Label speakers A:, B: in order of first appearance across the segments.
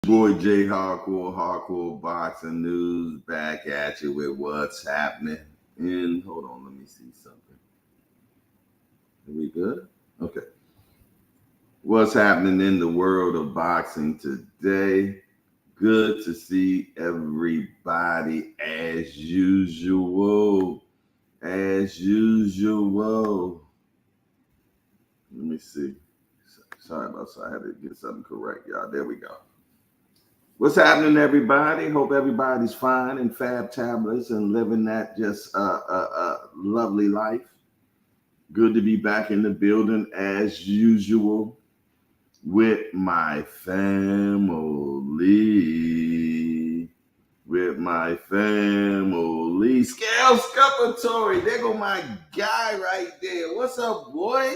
A: Boy J Hardcore Boxing News back at you with what's happening. And hold on, let me see something. Are we good? Okay. What's happening in the world of boxing today? Good to see everybody as usual. As usual. Let me see. Sorry about that. I had to get something correct, y'all. There we go. What's happening, everybody? Hope everybody's fine and fab tablets and living that just lovely life. Good to be back in the building as usual with my family. With my family. Scale Scuppatory. There go my guy right there. What's up, boy?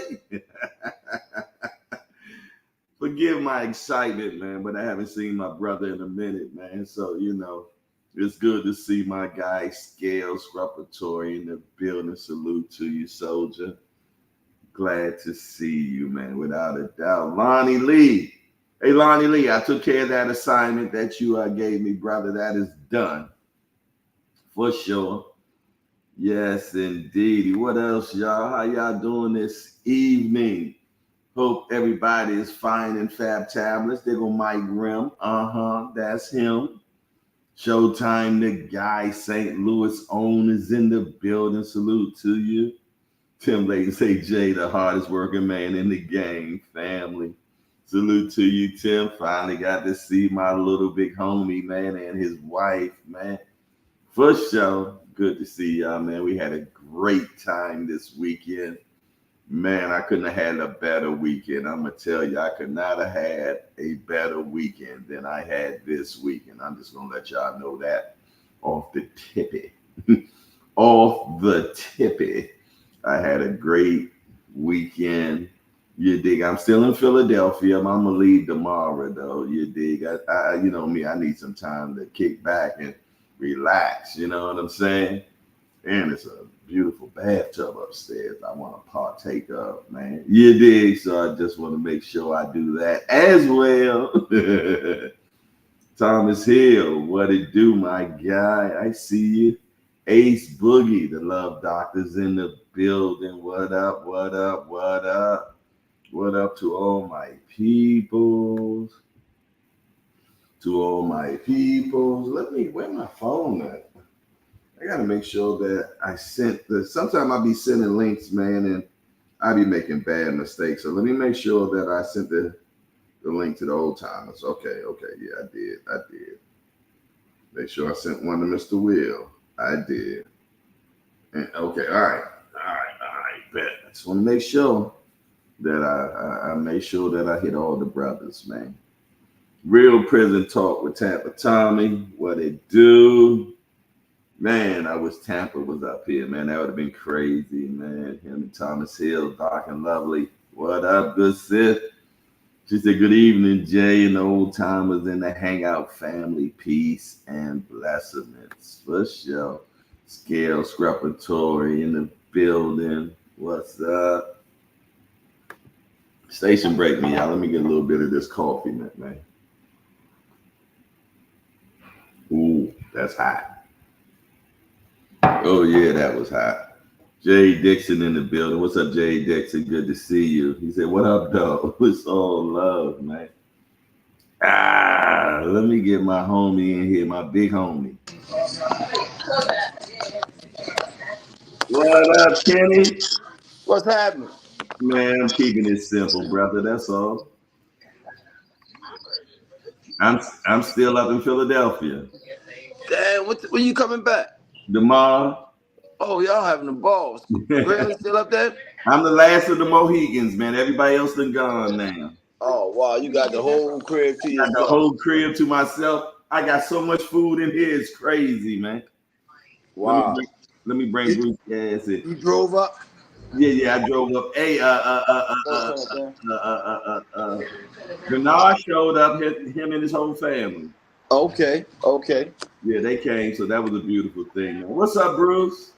A: Forgive my excitement, man, but I haven't seen my brother in a minute, man. So, it's good to see my guy, Scale Scuppatory, in the building. Salute to you, soldier. Glad to see you, man, without a doubt. Lonnie Lee. Hey, Lonnie Lee, I took care of that assignment that you gave me, brother. That is done. For sure. Yes, indeed. What else, y'all? How y'all doing this evening? Hope everybody is fine in fab tablets. There go Mike Grimm. That's him. Showtime, the guy, St. Louis own is in the building. Salute to you. Tim Layton say Jay, the hardest working man in the game. Family. Salute to you, Tim. Finally got to see my little big homie, man, and his wife, man. For sure. Good to see y'all, man. We had a great time this weekend. Man, I couldn't have had a better weekend. I'm going to tell you, I could not have had a better weekend than I had this weekend. I'm just going to let y'all know that off the tippy. Off the tippy. I had a great weekend. You dig? I'm still in Philadelphia. I'm going to leave tomorrow, though. You dig? I you know me, I need some time to kick back and relax. You know what I'm saying? And it's a beautiful bathtub upstairs I want to partake of, man. You dig? So I just want to make sure I do that as well. Thomas Hill, what it do, my guy? I see you. Ace Boogie, the love doctor's in the building. What up, what up, what up? What up to all my peoples? To all my peoples. Where my phone at? I got to make sure that I sent sometimes I'll be sending links, man, and I be making bad mistakes. So let me make sure that I sent the link to the old timers. Okay. Yeah, I did. Make sure I sent one to Mr. Will. I did. And, okay, all right. Bet. I just want to make sure that I make sure that I hit all the brothers, man. Real prison talk with Tampa Tommy. What it do? Man, I wish Tampa was up here, man. That would have been crazy, man. Him and Thomas Hill, Doc and Lovely. What up, good sis? She said, good evening, Jay and the old timers in the Hangout family. Peace and blessings. For sure. Scale Scuppatory in the building. What's up? Station break me, y'all. Let me get a little bit of this coffee, man. Ooh, that's hot. Oh, yeah, that was hot. Jay Dixon in the building. What's up, Jay Dixon? Good to see you. He said, what up, though? It's all love, man. Let me get my homie in here, my big homie. What up, Kenny?
B: What's happening?
A: Man, I'm keeping it simple, brother. That's all. I'm still up in Philadelphia.
B: Damn, when you coming back?
A: Tomorrow.
B: Oh, y'all having the balls. Granny still up there?
A: I'm the last of the Mohegans, man. Everybody else done gone now.
B: Oh, wow. You got the whole crib to yourself.
A: I got the whole crib to myself. I got so much food in here. It's crazy, man.
B: Wow.
A: Let me bring Bruce Gas in.
B: You drove up?
A: Yeah, I drove up. Hey, Bernard showed up, him and his whole family.
B: Okay.
A: Yeah, they came, so that was a beautiful thing. Man. What's up, Bruce?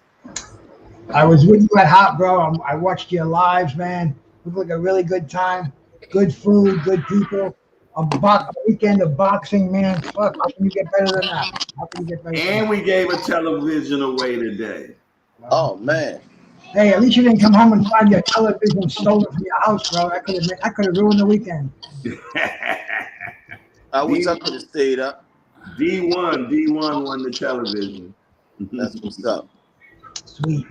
C: I was with you at Hot, bro. I watched your lives, man. Looked like a really good time. Good food, good people. a weekend of boxing, man. Fuck, how can you get better than that? How can you get better than
A: And
C: that?
A: we gave a television away today.
B: Oh man.
C: Hey, at least you didn't come home and find your television stolen from your house, bro. That could have ruined the weekend.
B: I wish I could have stayed up.
A: D1 won the television.
B: That's what's up.
C: Sweet.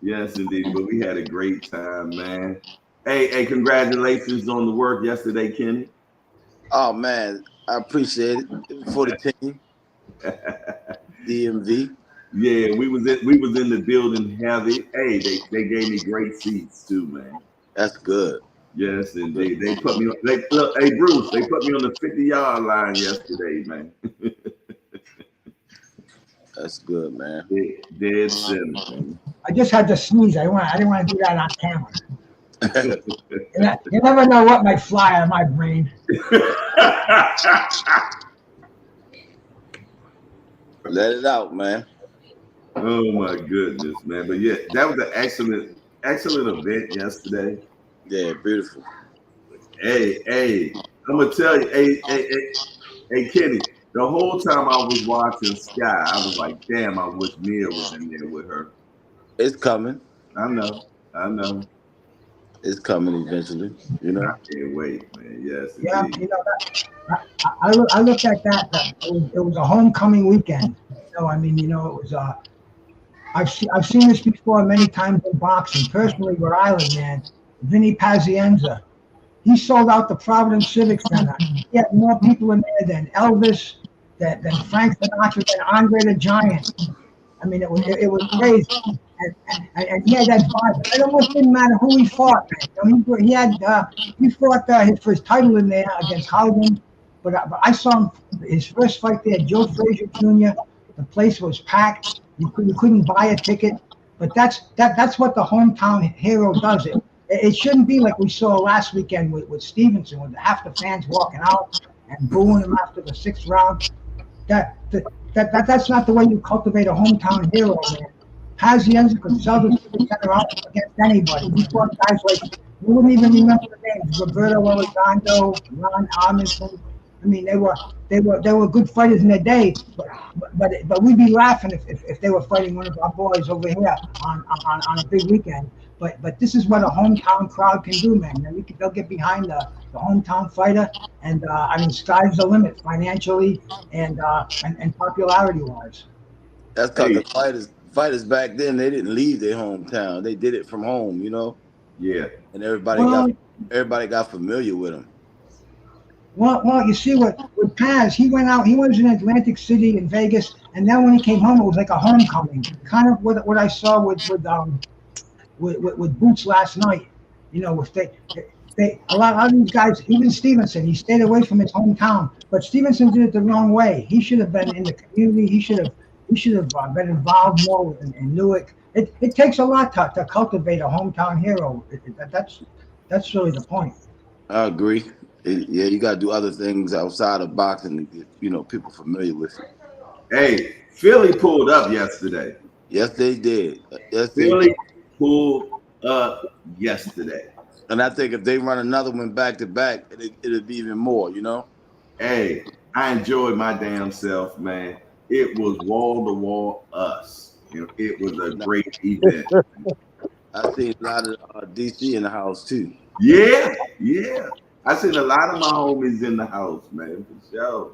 A: Yes, indeed. But we had a great time, man. Hey, congratulations on the work yesterday, Kenny.
B: Oh man, I appreciate it for the team. DMV.
A: Yeah, we was in the building heavy. Hey, they gave me great seats too, man.
B: That's good.
A: Yes, indeed. They put me on. Look, hey Bruce, they put me on the 50-yard line yesterday, man.
B: That's good, man.
A: Dead center, man.
C: I just had to sneeze. I didn't want to do that on camera. You never know what might fly out of my brain.
B: Let it out, man.
A: Oh my goodness, man! But yeah, that was an excellent event yesterday.
B: Yeah, beautiful.
A: Hey, I'm gonna tell you, hey, Kenny. The whole time I was watching Sky, I was like, damn, I wish Mia was in there with her.
B: It's coming.
A: I know.
B: It's coming eventually. You know.
A: I can't wait, man. Yes,
C: Yeah,
A: indeed.
C: I looked at that. It was a homecoming weekend. It was. I've seen this before many times in boxing. Personally, Rhode Island, man, Vinny Pazienza, he sold out the Providence Civic Center. He had more people in there than Elvis, than Frank Sinatra, than Andre the Giant. I mean, it was crazy. And he had that vibe. It almost didn't matter who he fought, man. He fought for his title in there against Haugen. But I saw him, his first fight there, Joe Frazier Jr. The place was packed. You couldn't buy a ticket. But that's what the hometown hero does. It shouldn't be like we saw last weekend with Stevenson, with half the fans walking out and booing him after the 6th round. That's not the way you cultivate a hometown hero, man. Pazienza could sell the Civic Center out against anybody. He fought guys like, you wouldn't even remember the names, Roberto Elizondo, Ron Armisen. I mean, they were good fighters in their day, but we'd be laughing if they were fighting one of our boys over here on a big weekend. But this is what a hometown crowd can do, man. They'll get behind the hometown fighter, and sky's the limit financially and popularity wise.
B: That's because the fighters back then, they didn't leave their hometown. They did it from home, you know.
A: Yeah.
B: And everybody got familiar with them.
C: Well, you see with Paz, he went out. He was in Atlantic City in Vegas, and then when he came home, it was like a homecoming. Kind of what I saw with Boots last night. If a lot of these guys, even Stevenson, he stayed away from his hometown. But Stevenson did it the wrong way. He should have been in the community. He should have been involved more in Newark. It takes a lot to cultivate a hometown hero. That's really the point.
B: I agree. Yeah, you got to do other things outside of boxing to get people familiar with it.
A: Hey, Philly pulled up yesterday.
B: Yes, they did.
A: Philly pulled up yesterday.
B: And I think if they run another one back to back, it'll be even more,
A: Hey, I enjoyed my damn self, man. It was wall to wall us. It was a great event.
B: I seen a lot of DC in the house too.
A: Yeah. I seen a lot of my homies in the house, man, for sure.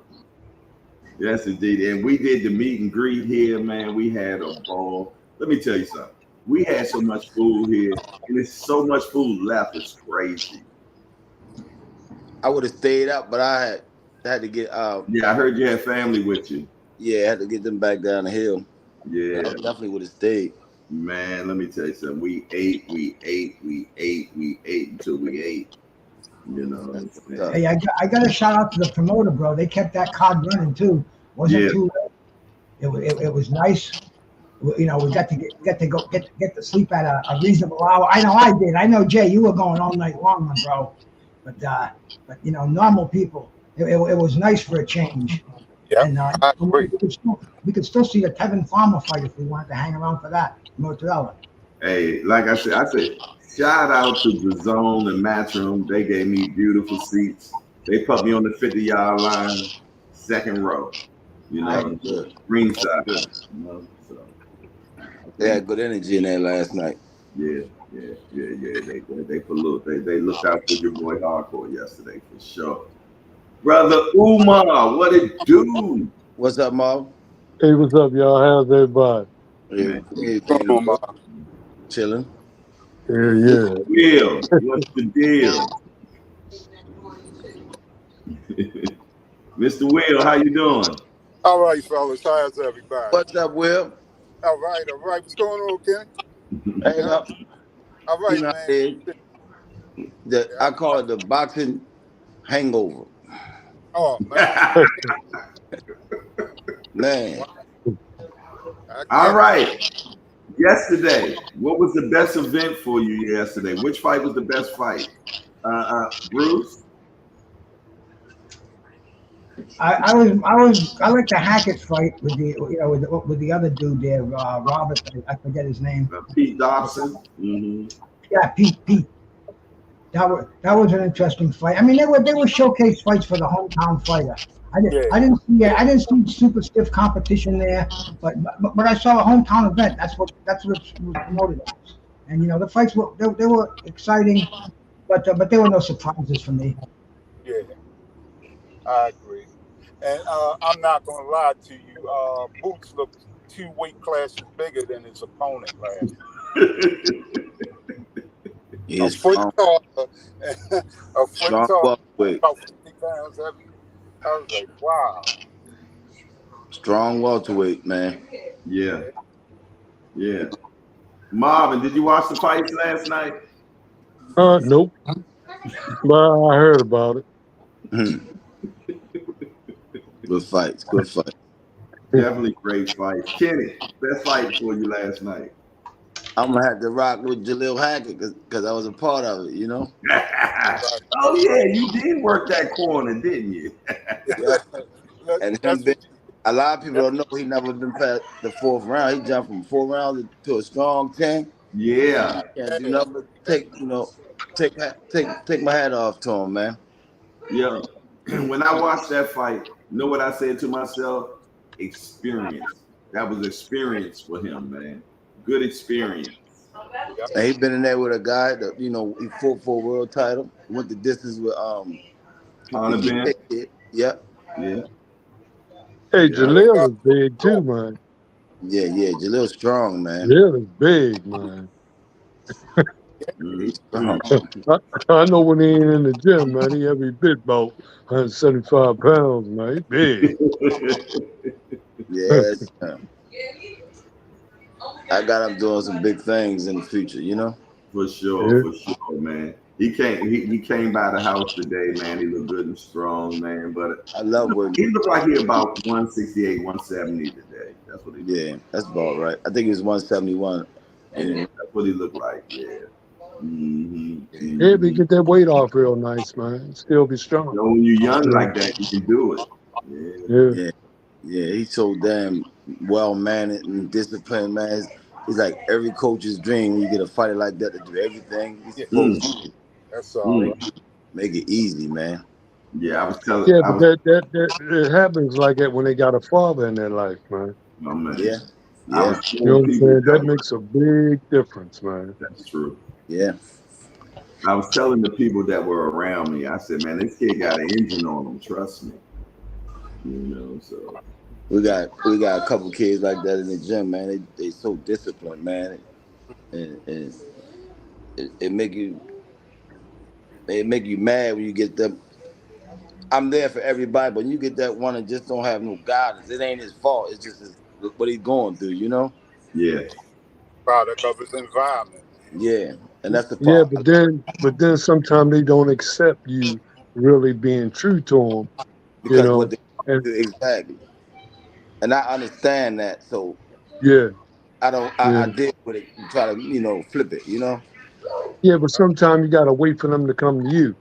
A: Yes, indeed. And we did the meet and greet here, man. We had a ball. Let me tell you something. We had so much food here, and there's so much food left. It's crazy.
B: I would have stayed up, but I had to get
A: Yeah, I heard you had family with you.
B: Yeah, I had to get them back down the hill.
A: Yeah.
B: I definitely would have stayed.
A: Man, let me tell you something. We ate until we ate.
C: Hey, I got to shout out to the promoter, bro. They kept that card running too. Wasn't too late. It was nice. We got to get to sleep at a reasonable hour. I know I did. I know Jay, you were going all night long, bro. But normal people, it was nice for a change.
D: Yeah,
C: and
D: I agree.
C: We could still see the Tevin Farmer fight if we wanted to hang around for that. Mozzarella.
A: Hey, like I said, shout out to the Zone and Matchroom. They gave me beautiful seats They put me on the 50-yard line, second row. You
B: That's
A: know,
B: good.
A: ringside.
B: Good.
A: You know, so
B: They had good energy in there last night.
A: yeah. They looked out for your boy Hardcore yesterday for sure. Brother Umar, what it do?
B: What's up, Marv?
D: Hey, what's up, y'all? How's everybody?
A: Man,
B: Everything good. Chilling.
D: Yeah.
A: Will, what's the deal? Mr. Will, how you doing?
E: All right, fellas. How's everybody?
B: What's up, Will?
E: All right. What's going on, Kenny?
B: Hey,
E: Yeah. All
B: you
E: right,
B: know,
E: man.
B: I call it the boxing hangover.
E: Oh, man.
B: Man,
E: I
A: All
E: get it.
A: right. Yesterday, what was the best event for you yesterday? Which fight was the best fight? Bruce?
C: I like the Hackett fight with the other dude there, Robert. I forget his name.
A: Pete Dobson? Mm-hmm.
C: Yeah, Pete. That was an interesting fight. I mean, they were showcase fights for the hometown fighter. I didn't see super stiff competition there, but I saw a hometown event. That's what it was promoted as. And the fights were exciting, but there were no surprises for me.
E: Yeah, I agree. And I'm not going to lie to you. Boots looked 2 weight classes bigger than his opponent last.
B: he's
E: A foot
B: strong,
E: taller,
B: strong welterweight.
E: about 50 pounds heavy. I was like, wow.
B: Strong welterweight, man.
A: Yeah. Marvin, did you watch the fights last night?
D: Nope. But I heard about it.
B: Good fights.
A: Definitely great fights. Kenny, best fight for you last night.
B: I'm gonna have to rock with Jaleel Hackett because I was a part of it,
A: Oh yeah, you did work that corner, didn't you?
B: Yeah. And him a lot of people don't know he never been past the 4th round. He jumped from 4 rounds to a strong 10.
A: Yeah.
B: Can't do nothing but take my hat off to him, man.
A: Yeah. When I watched that fight, you know what I said to myself? Experience. That was experience for him, man. Good experience.
B: And he been in there with a guy that he fought for a world title. Went the distance with
A: Conor Ben.
B: Yep.
A: Yeah.
D: Hey, Jaleel is big too, man.
B: Yeah. Jaleel's strong, man.
D: Jaleel is big, man.
B: He's strong.
D: I know when he ain't in the gym, man, he every bit about 175 pounds, man. He big.
B: Yes. I got him doing some big things in the future,
A: For sure, man. He came by the house today, man. He looked good and strong, man. But
B: I love what
A: he looked like he about 168, 170 today. That's what he looked like.
B: that's about right. I think he was 171.
A: Yeah, that's what he looked like. Yeah. Mm-hmm.
D: Yeah, but get that weight off real nice, man. Still be strong.
A: When you're young like that, you can do it.
B: Yeah. He's so damn well mannered and disciplined, man. He's like every coach's dream when you get a fighter like that to do everything he's supposed to.
E: That's all right.
B: Make it easy, man.
A: Yeah, I was telling.
D: Yeah, but that happens like that when they got a father in their life, man.
A: Oh, man.
B: Yeah.
D: You know what I'm saying? That makes a big difference, man.
A: That's true.
B: Yeah.
A: I was telling the people that were around me, I said, man, this kid got an engine on him, trust me. So
B: we got a couple kids like that in the gym, man. They so disciplined, man. And it make you mad when you get them. I'm there for everybody, but when you get that one and just don't have no guidance, it ain't his fault. It's just what he's going through,
A: Yeah.
E: Product of his environment.
B: Yeah, and that's the part.
D: Yeah, but then sometimes they don't accept you really being true to them,
B: because what they do exactly. And I understand that, so
D: yeah,
B: I deal with it and try to flip it,
D: Yeah, but sometimes you gotta wait for them to come to you.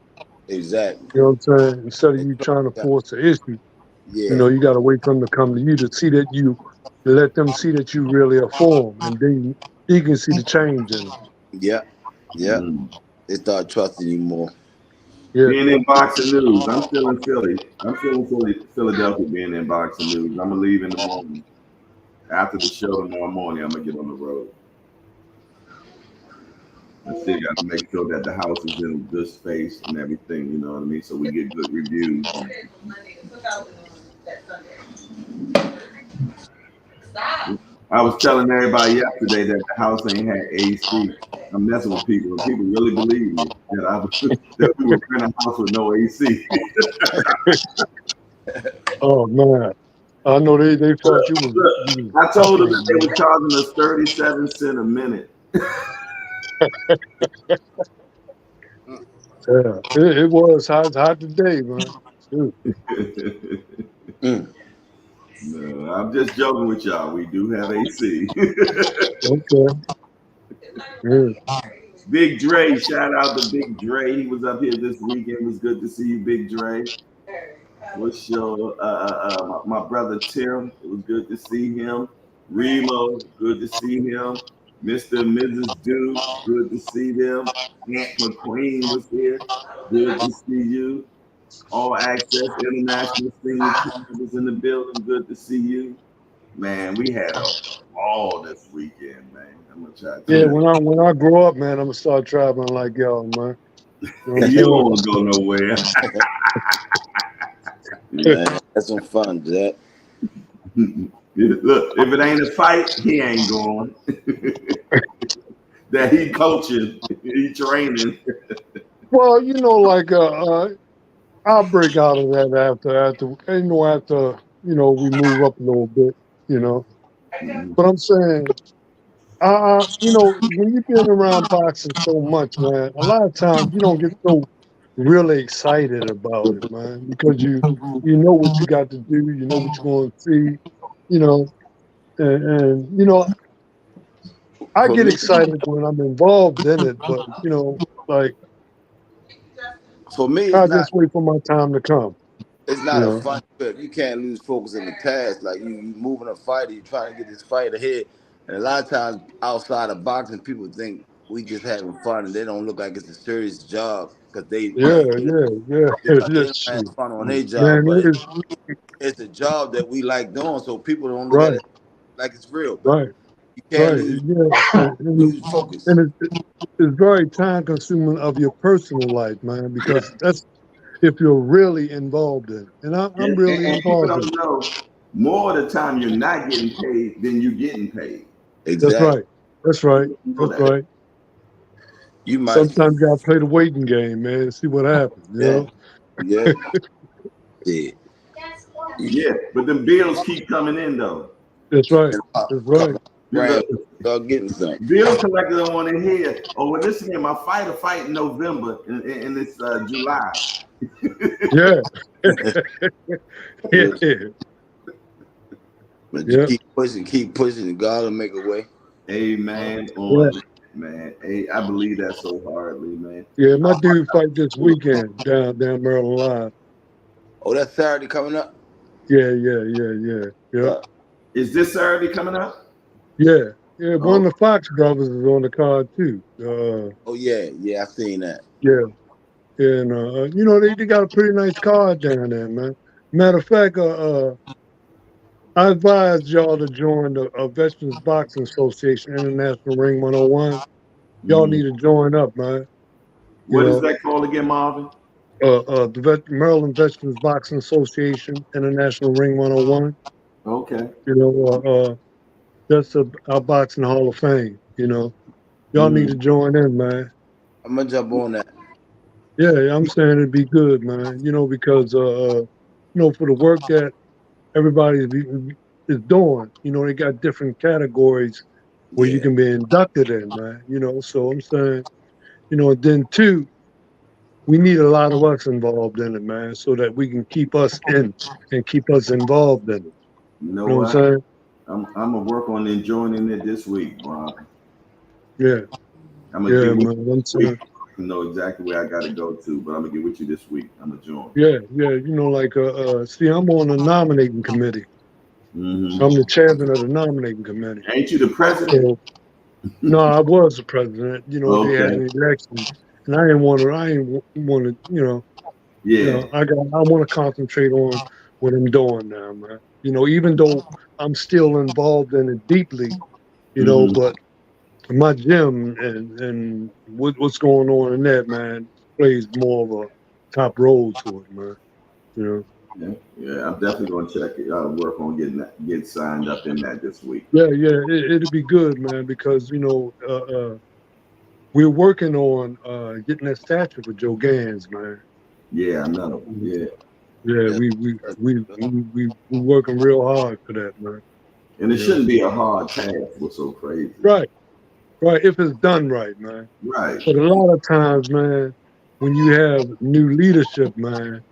B: Exactly.
D: You know what I'm saying? Instead of you trying to force the issue, you gotta wait for them to come to you to see that let them see that you really are for them, and then you can see the change in them.
B: Yeah. They start trusting you more.
D: Yeah.
A: Being in boxing news, I'm still in Philly. I'm still in Philadelphia being in boxing news. I'm going to leave in the morning. After the show tomorrow morning, I'm going to get on the road. I still got to make sure that the house is in a good space and everything, you know what I mean? So we get good reviews. I was telling everybody yesterday that the house ain't had AC. I'm messing with people, and people really believe me that we would rent a house with no AC.
D: Oh man, I know they thought you
A: Look,
D: was
A: I told them that
D: fucking,
A: they
D: man.
A: were charging us 37 cents a minute.
D: Yeah, it was hot today, man. Shoot.
A: No, I'm just joking with y'all. We do have AC.
D: Okay. Yeah.
A: Big Dre, shout out to Big Dre. He was up here this weekend. It was good to see you, Big Dre. What's your my brother Tim? It was good to see him. Remo, good to see him. Mr. and Mrs. Duke, good to see them. Aunt McQueen was here. Good to see you. All Access International Senior Team was in the building. Good to see you. Man, we had a ball this weekend, man. I'm gonna try to tell
D: Yeah,
A: you.
D: when I grow up, man, I'm gonna start traveling like y'all, man. You know what I'm
A: You don't
D: saying?
A: want to go nowhere.
B: Man, that's some fun, Jack.
A: Look, if it ain't a fight, he ain't going. That he coaching, he training.
D: Well, like I'll break out of that after we move up a little bit, you know. But I'm saying, when you've been around boxing so much, man, a lot of times you don't get so really excited about it, man, because you know what you got to do, you know what you're going to see, you know, and I
B: For
D: get
B: me,
D: excited when I'm involved in it, but like
B: it's
D: I
B: not.
D: just wait for my time to come,
B: It's
D: you
B: not a
D: know.
B: fun trip. You can't lose focus in the task. Like you moving a fighter, you trying to get this fight ahead. And a lot of times outside of boxing, people think we just having fun, and they don't look like it's a serious job because
D: Yeah, yeah, yeah.
B: they don't
D: Yes,
B: have
D: shoot.
B: fun on their job.
D: Man,
B: But
D: it is
B: it's a job that we like doing, so people don't look at
D: right,
B: it like it's real. But
D: right,
B: you can't
D: right.
B: lose
D: Yeah,
B: lose focus.
D: and it's very time consuming of your personal life, man,
A: Yeah,
D: because that's if you're really involved in it. And I'm really
A: and people
D: involved in
A: don't
D: it.
A: know more of the time you're not getting paid than you getting paid.
D: That's
B: Exactly.
D: right. That's right.
A: People know
D: That's
A: that.
D: right.
B: You might.
D: Sometimes you gotta play the waiting game, man, and see what happens, you
B: Yeah.
D: know?
B: Yeah. Yeah.
A: Yeah, but the bills keep coming in though.
D: That's right. That's right.
B: Couple grand,
A: Look,
B: start getting something.
A: bill collector don't want to hear. Oh, well, listen here, my fight in November, and it's July.
D: Yeah.
B: Yeah.
D: Yeah.
B: But you
D: Yeah.
B: keep pushing, and God will make a way.
A: Amen
D: Yeah.
A: on that, man. Hey, I believe that so hardly, man.
D: Yeah. My dude fight this weekend down Maryland Live.
B: Oh, that's Saturday coming up.
D: Yeah, yeah, yeah, yeah. Yeah.
B: Uh,
A: Is this Saturday coming up?
D: Yeah. Yeah. One
A: Oh,
D: of the Fox brothers is on the card too.
B: oh yeah, I seen that.
D: Yeah. And they got a pretty nice card down there, man. Matter of fact, I advise y'all to join the Veterans Boxing Association International Ring 101. Y'all
A: mhm.
D: need to join up, man. You
A: What is
D: know,
A: that called again, Marvin?
D: Maryland Veterans Boxing Association International Ring 101.
A: Okay.
D: You know, that's our boxing Hall of Fame. You know, y'all need to
A: Mm.
D: join in, man.
B: I'm gonna jump on that.
D: Yeah, I'm saying it'd be good, man. You know, because for the work that everybody is doing, they got different categories where you
B: Yeah,
D: can be inducted in, man. So I'm saying, and then two, we need a lot of us involved in it, man, so that we can keep us in and keep us involved in it.
A: You know
D: You know what I'm
A: what?
D: saying?
A: I'm gonna work on enjoying it this week, Marvin.
D: Yeah,
A: I'm gonna
D: yeah,
A: get with
D: man.
A: you
D: I'm
A: this week.
D: saying,
A: I know exactly where I gotta go to, but I'm gonna get with you this week. I'm gonna join.
D: yeah, yeah. See, I'm on the nominating committee. I'm
A: Mm-hmm.
D: the chairman of the nominating committee.
A: Ain't you the president?
D: So, no, I was the president. They had
A: Okay.
D: an election, and I didn't want to.
A: Yeah.
D: I want to concentrate on what I'm doing now, man. Even though I'm still involved in it deeply,
A: Hmm.
D: but my gym and what's going on in that, man, plays more of a top role to it, man. You know.
A: Yeah, yeah. I'm definitely gonna check it. Work on get signed up in that this week.
D: Yeah, yeah, it'll be good, man, because we're working on getting that statue for Joe Gans, man.
A: Yeah, I know. Yeah,
D: Yeah,
B: That's,
D: we working real hard for that, man.
A: and it
D: You know.
A: shouldn't be a hard task. What's so crazy?
D: Right, right. If it's done right, man.
A: Right.
D: But a lot of times, man, when you have new leadership, man,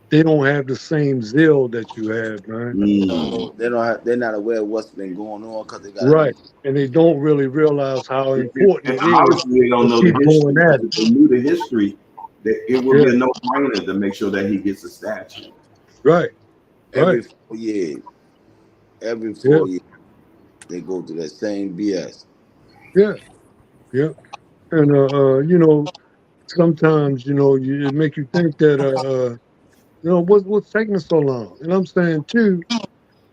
D: they don't have the same zeal that you have, man.
A: Mm.
B: they don't have, they're not aware of what's been going on because they got a
D: Right.
B: new.
D: And they don't really realize how
A: And
D: important it is
A: obviously, they don't
D: to
A: know the
D: keep going
A: history.
D: at
A: Because
D: it.
A: if they knew the history, that it would
D: Yeah.
A: be a no-brainer to make sure that he gets a statue.
D: Right. Right.
B: Every 4 years, every
D: Yeah.
B: 4 years, they go through that same BS.
D: Yeah. Yeah. And sometimes, it make you think that what's taking so long? And I'm saying too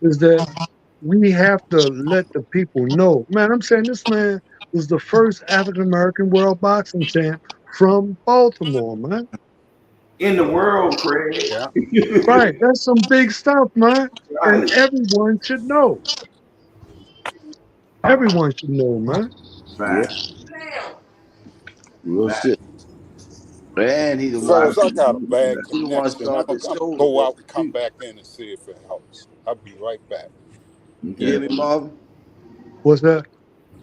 D: is that we have to let the people know. Man, I'm saying this man was the first African American world boxing champ from Baltimore, man.
A: In the world, Craig.
E: Yeah.
D: Right. That's some big stuff, man. And
A: Right.
D: everyone should know. Everyone should know, man.
B: Yeah,
A: Fact.
B: real
A: Fact.
B: shit. And he the one.
E: Fellas, I got a bad
B: He the one
E: connection. I'm
B: started the
E: gonna
B: shoulder
E: go
B: roll
E: out and come
B: too.
E: back in and see if it helps. I'll be right back.
B: You hear
A: Okay.
B: me, Marvin?
D: What's that?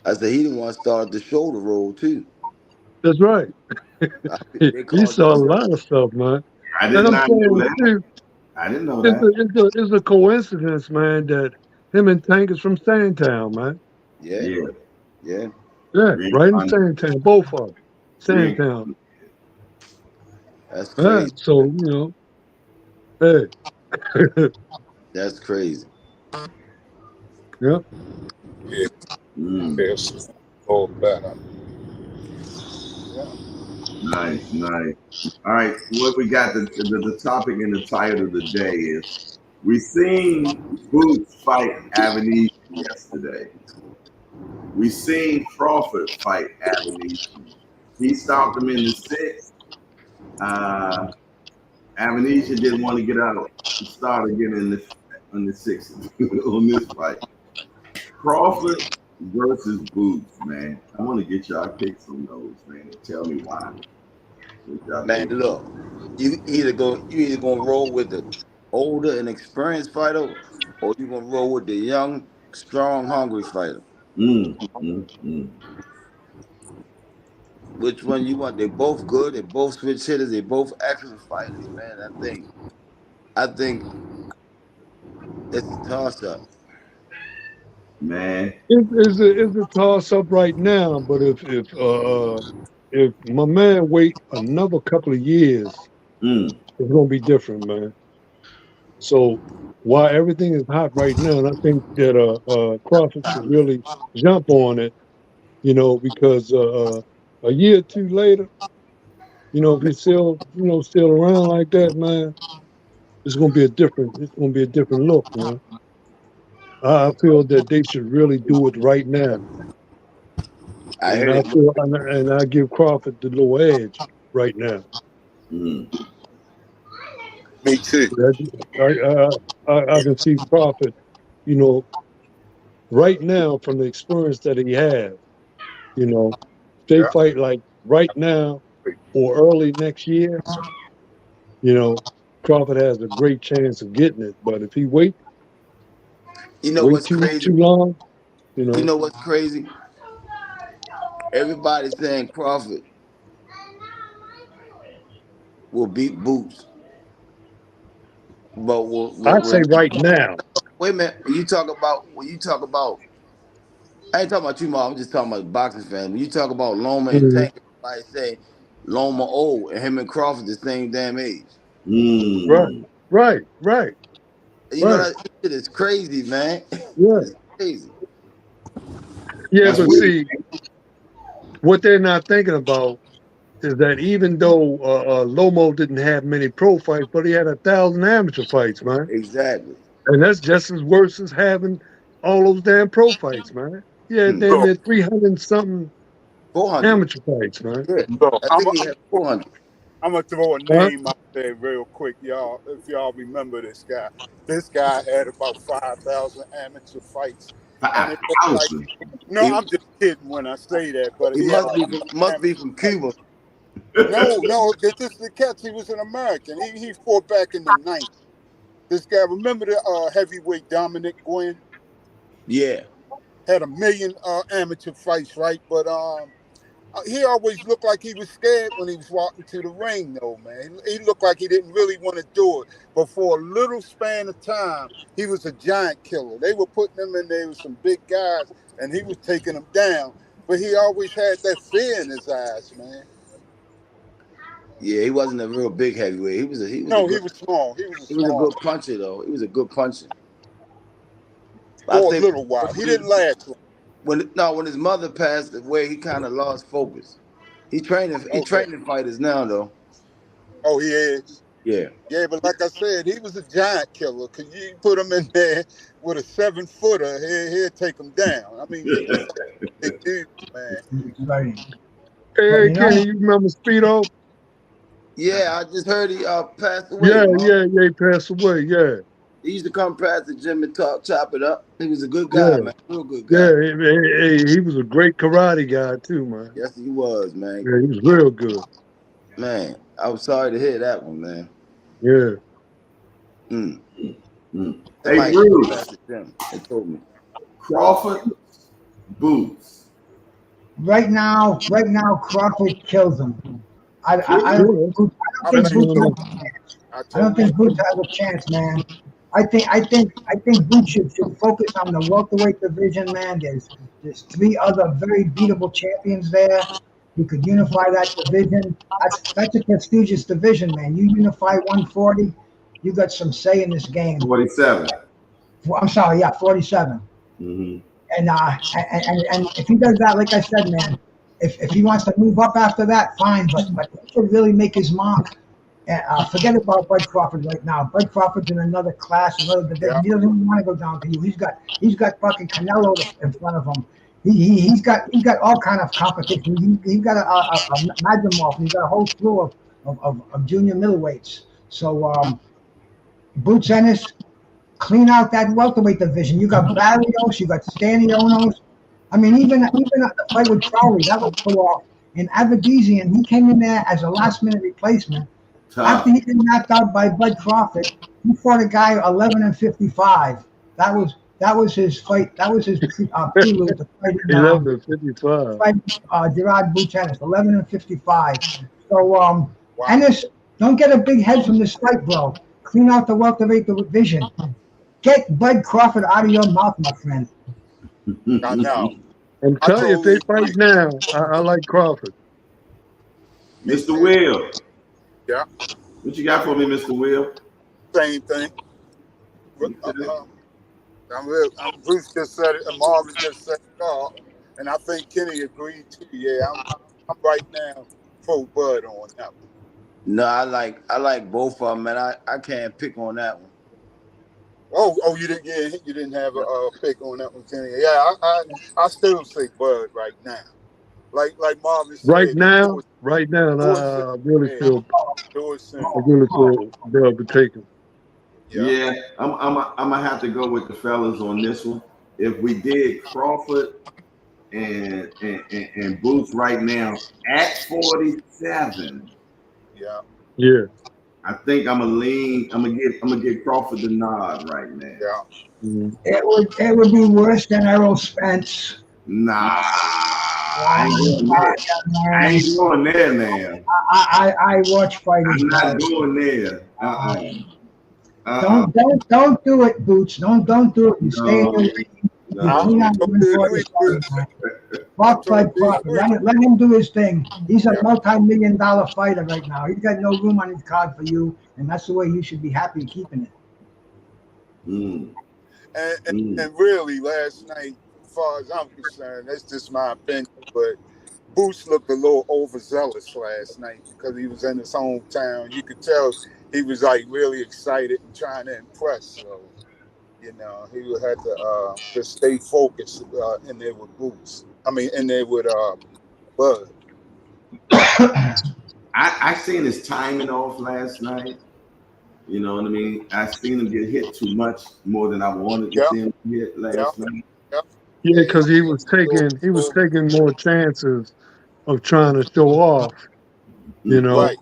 B: I said he the one started the shoulder roll too.
D: That's right.
B: They
D: He
B: called
D: saw a
B: themselves.
D: lot of stuff, man.
A: I
D: And
A: did
D: I'm
A: not know
D: saying
A: that.
D: too,
A: I didn't know
D: it's
A: that.
D: a coincidence, man, that him and Tank is from Sandtown, man.
B: Yeah,
A: Yeah.
B: yeah.
D: Yeah, right in
A: Reincarnated.
D: Sandtown, both of them. Sandtown.
A: Reincarnated.
B: That's
D: Yeah,
B: crazy.
D: so, hey,
B: That's crazy.
D: yeah.
E: Yeah,
A: Mm.
E: it's a little better. Yeah.
A: Nice, nice. All right, what we got the topic and the title of the day is we seen Boots fight Avenue yesterday. We seen Crawford fight Avenue. He stopped him in the sixth. Uh, Amnesia didn't want to get out and start again in the sixth on this fight. Crawford versus Boots, man. I want to get y'all picks on those, man, and tell me why. What y'all
B: Man,
A: think?
B: look, you either gonna roll with the older and experienced fighter, or you gonna roll with the young, strong, hungry fighter.
A: Mm, mm, mm.
B: Which one you want? They're both good. They're both switch hitters. They're both excellent fighters, man. I think it's a toss up.
A: Man.
D: It's a toss up right now, but if my man wait another couple of years,
A: Mm,
D: it's gonna be different, man. So while everything is hot right now, and I think that Crawford should really jump on it, because a year or two later, if he's still still around like that, man, it's gonna be a different look, man. I feel that they should really do it right now,
B: I
D: and
B: heard
D: I
B: it.
D: feel and I give Crawford the little edge right now.
A: mm.
E: Me too.
D: I can see Crawford, you know, right now from the experience that he has, you know, if they
E: Yeah.
D: fight like right now or early next year, you know, Crawford has a great chance of getting it. But if he
B: You know
D: wait
B: what's
D: too
B: crazy?
D: long,
B: You know what's crazy? Everybody's saying Crawford will beat Boots, but
D: I say right now.
B: wait a minute. When you talk about, I ain't talking about you, Mom. I'm just talking about boxing fans. When you talk about Loma and
D: Mhm.
B: Tank, everybody say Loma old and him and Crawford the same damn age.
D: Right,
A: Mm.
D: right, right,
B: You know
D: right.
B: that shit is crazy, man.
D: Yeah,
B: It's crazy.
D: yeah.
A: That's
D: But
A: weird.
D: see, what they're not thinking about is that even though Lomo didn't have many pro fights, but he had 1,000 amateur fights, man.
B: Exactly.
D: And that's just as worse as having all those damn pro fights, man. Yeah, damn
E: So,
D: near 300 something
B: 400.
D: amateur fights, man.
B: Yeah.
E: so
B: I
E: I'm
B: think he had 400.
E: gonna throw a
D: Huh?
E: name out there real quick, y'all. If y'all remember this guy, had about 5,000 amateur fights, and it looked like
A: 5,000.
E: no,
B: He,
E: I'm just kidding when I say that, but
B: he
E: he had a
B: must
E: lot
B: be from,
E: of
B: must be
E: amateur
B: from
E: fights.
B: Cuba.
E: No, this is the catch. He was an American. He fought back in the '90s. This guy, remember the heavyweight Dominic Gwynn?
B: Yeah.
E: Had a million amateur fights, right? But he always looked like he was scared when he was walking to the ring, though, man. He looked like he didn't really want to do it. But for a little span of time, he was a giant killer. They were putting him in there with some big guys, and he was taking them down. But he always had that fear in his eyes, man.
B: Yeah, he wasn't a real big heavyweight. He was a
E: No, he
B: good
E: was small. He was a
B: he was a
E: small
B: good puncher though. He was a good puncher. I
E: for a
B: think
E: little while. He didn't last long.
B: when his mother passed away, he kind of lost focus. He
E: Okay.
B: training fighters now though.
E: Oh, he is.
B: Yeah.
E: Yeah, but like I said, he was a giant killer. Cause you put him in there with a 7-footer, he'll take him down. I mean, he was a big dude, man.
C: It's exciting. But
D: Hey,
C: you know,
D: Kenny, you remember Speedo?
B: Yeah, I just heard he passed away,
D: Yeah,
B: man.
D: yeah, yeah, he passed away. Yeah,
B: He used to come past the gym and chop it up. He was a good guy,
D: yeah,
B: man. Real good
D: yeah.
B: guy.
D: He was a great karate guy too, man.
B: Yes, he was, man.
D: Yeah, he was real good.
B: Man, I was sorry to hear that one, man.
D: Yeah.
B: Mm.
A: Mm. Hey,
B: Somebody came
A: Bruce,
B: past the gym and told me.
A: Crawford, Boots.
C: right now, Crawford kills him. I don't
D: Sure.
E: I
C: think
D: That's
E: think
C: Boots
D: one
E: so.
C: has
D: of
C: a chance.
E: I
C: I don't
E: totally
C: think
E: agree.
C: Boots has a chance, man. I think Boots should focus on the welterweight division, man. There's three other very beatable champions there. You could unify that division. That's a prestigious division, man. You unify 140, you got some say in this game.
A: 47.
C: I'm sorry, yeah, 47.
A: Mm-hmm.
C: And if he does that, like I said, man, if he wants to move up after that, fine. But he should really make his mark. Forget about Bud Crawford right now. Bud Crawford's in another class, another division.
E: Yeah.
C: He doesn't even want to go down to you. He's got fucking Canelo in front of him. He's got all kind of competition. He's got a Madrimov. He's got a whole slew of junior middleweights. So Boots Ennis, clean out that welterweight division. You got Barrios, you got Stanionos. I mean, even the fight with Crowley, that was put off. In Avedisian, he came in there as a last minute replacement. After
A: Tough.
C: he got knocked out by Bud Crawford, he fought a guy 11-55. That was his fight. That was his prelude to fighting
D: 11:55.
C: Gerard Buchanan, 11-55. So
E: Wow.
C: Ennis, don't get a big head from this fight, bro. Clean out the welterweight division. Get Bud Crawford out of your mouth, my friend.
E: I know.
D: I'm
E: I
D: telling you, if they
E: totally
D: fight
E: agree.
D: now, I like Crawford.
E: Me
A: Mr.
E: too.
A: Will,
E: Yeah.
A: what you got for me, Mr. Will?
E: Same thing. Bruce just said it, and Marvin just said it all, and I think Kenny agreed too. Yeah, I'm right now full Bud on that one.
B: No, I like both of them, man. I can't pick on that one.
E: Oh, you didn't. Yeah, you didn't have a pick on that one, Kenny. Yeah, I still say Bud right now. Like Marvin said,
D: Right now,
E: do it soon.
D: I really
E: Yeah,
D: feel,
E: do it soon.
D: they'll be taken.
E: Yeah.
A: Yeah, I'm gonna have to go with the fellas on this one. If we did Crawford and Boots right now at 47,
E: Yeah.
D: Yeah.
A: I think I'm gonna give Crawford the nod right now.
E: Yeah.
D: Mhm.
C: It would be worse than Errol Spence.
A: Nah, I ain't
C: Oh,
A: going there. I
C: man.
A: ain't going there now.
C: I watch fighters,
A: I'm not
C: bro.
A: going there.
C: Don't do it, Boots. Don't do it. You stay in your
A: No,
C: lane. You
E: I
C: clean
A: no.
C: out
E: totally
C: the
E: agree, Bruce.
C: man.
E: I
C: Fuck Bud
E: totally
C: Crawford.
E: agree.
C: Let him do his thing. He's a
E: Yeah.
C: multi-million-dollar fighter right now. He's got no room on his card for you, and that's the way you should be happy keeping it.
A: Mm,
E: And, and,
A: mm.
E: and really, last night, as far as I'm concerned, that's just my opinion, but Boots looked a little overzealous last night because he was in his hometown. You could tell he was like really excited and trying to impress. So, you know, he would have to just stay focused in there with Boots. I mean, in there with Bud.
A: I seen his timing off last night. You know what I mean? I seen him get hit too much, more than I wanted to
E: Yeah,
A: see him get
E: yeah,
A: last night.
E: yeah.
D: Yeah,
E: Yeah,
D: because he was taking more chances of trying to show off, you know,
E: right.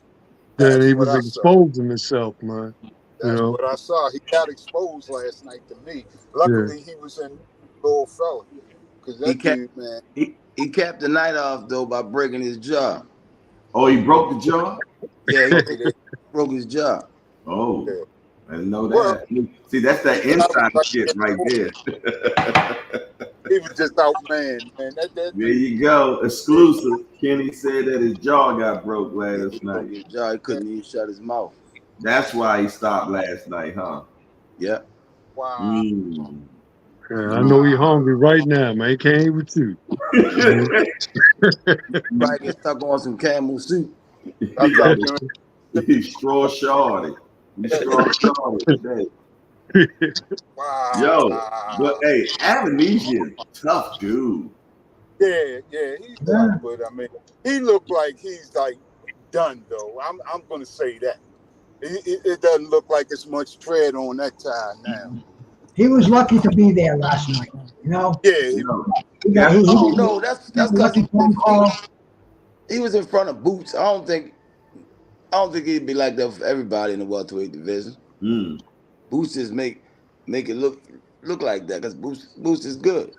D: than
E: That's
D: he
E: what
D: was
E: I saw.
D: exposing himself, man. You
E: That's
D: know,
E: what I saw. He got exposed last night to me.
D: yeah.
E: Luckily, he was in little fella. Because
B: He
E: that
B: kept
E: dude, man,
B: he capped the night off though by breaking his jaw.
A: Oh, he broke the jaw?
B: Yeah, he
E: broke it in.
B: broke his jaw.
A: Oh,
E: Yeah.
A: I didn't know
E: Well,
A: that. See, that's that
E: I was
A: inside
E: like,
A: shit right there.
E: he was just outman, man. That
A: There
E: dude,
A: you go. Exclusive. Kenny said that his jaw got broke
B: Yeah,
A: last
B: he broke
A: night.
B: his jaw. He
E: man,
B: couldn't even shut his mouth.
A: That's why he stopped last night, huh?
B: Yeah.
E: wow,
A: Mm.
D: Yeah, I know he
E: wow.
D: hungry right now, man. He can't eat with you. Mhm.
B: Probably get stuck on some camel soup.
E: I thought you
A: He's straw shorty. He's
E: were,
A: straw shorty today. Yo, but
E: wow.
A: hey, Amnesia, tough dude.
E: Yeah, he's tough,
C: Yeah.
E: but I mean, he looked like he's like done though. I'm gonna say that. It doesn't look like it's much tread on that tire now.
C: He was lucky to be there last night. You know,
E: Yeah,
A: Yo,
C: he
A: that's
B: Oh
C: he
B: no, that's
C: got a
B: because
C: lucky phone call.
B: he was in front of Boots. I don't think he'd be like that for everybody in the welterweight division.
A: mm,
B: Boots just make it look like that because Boots is good.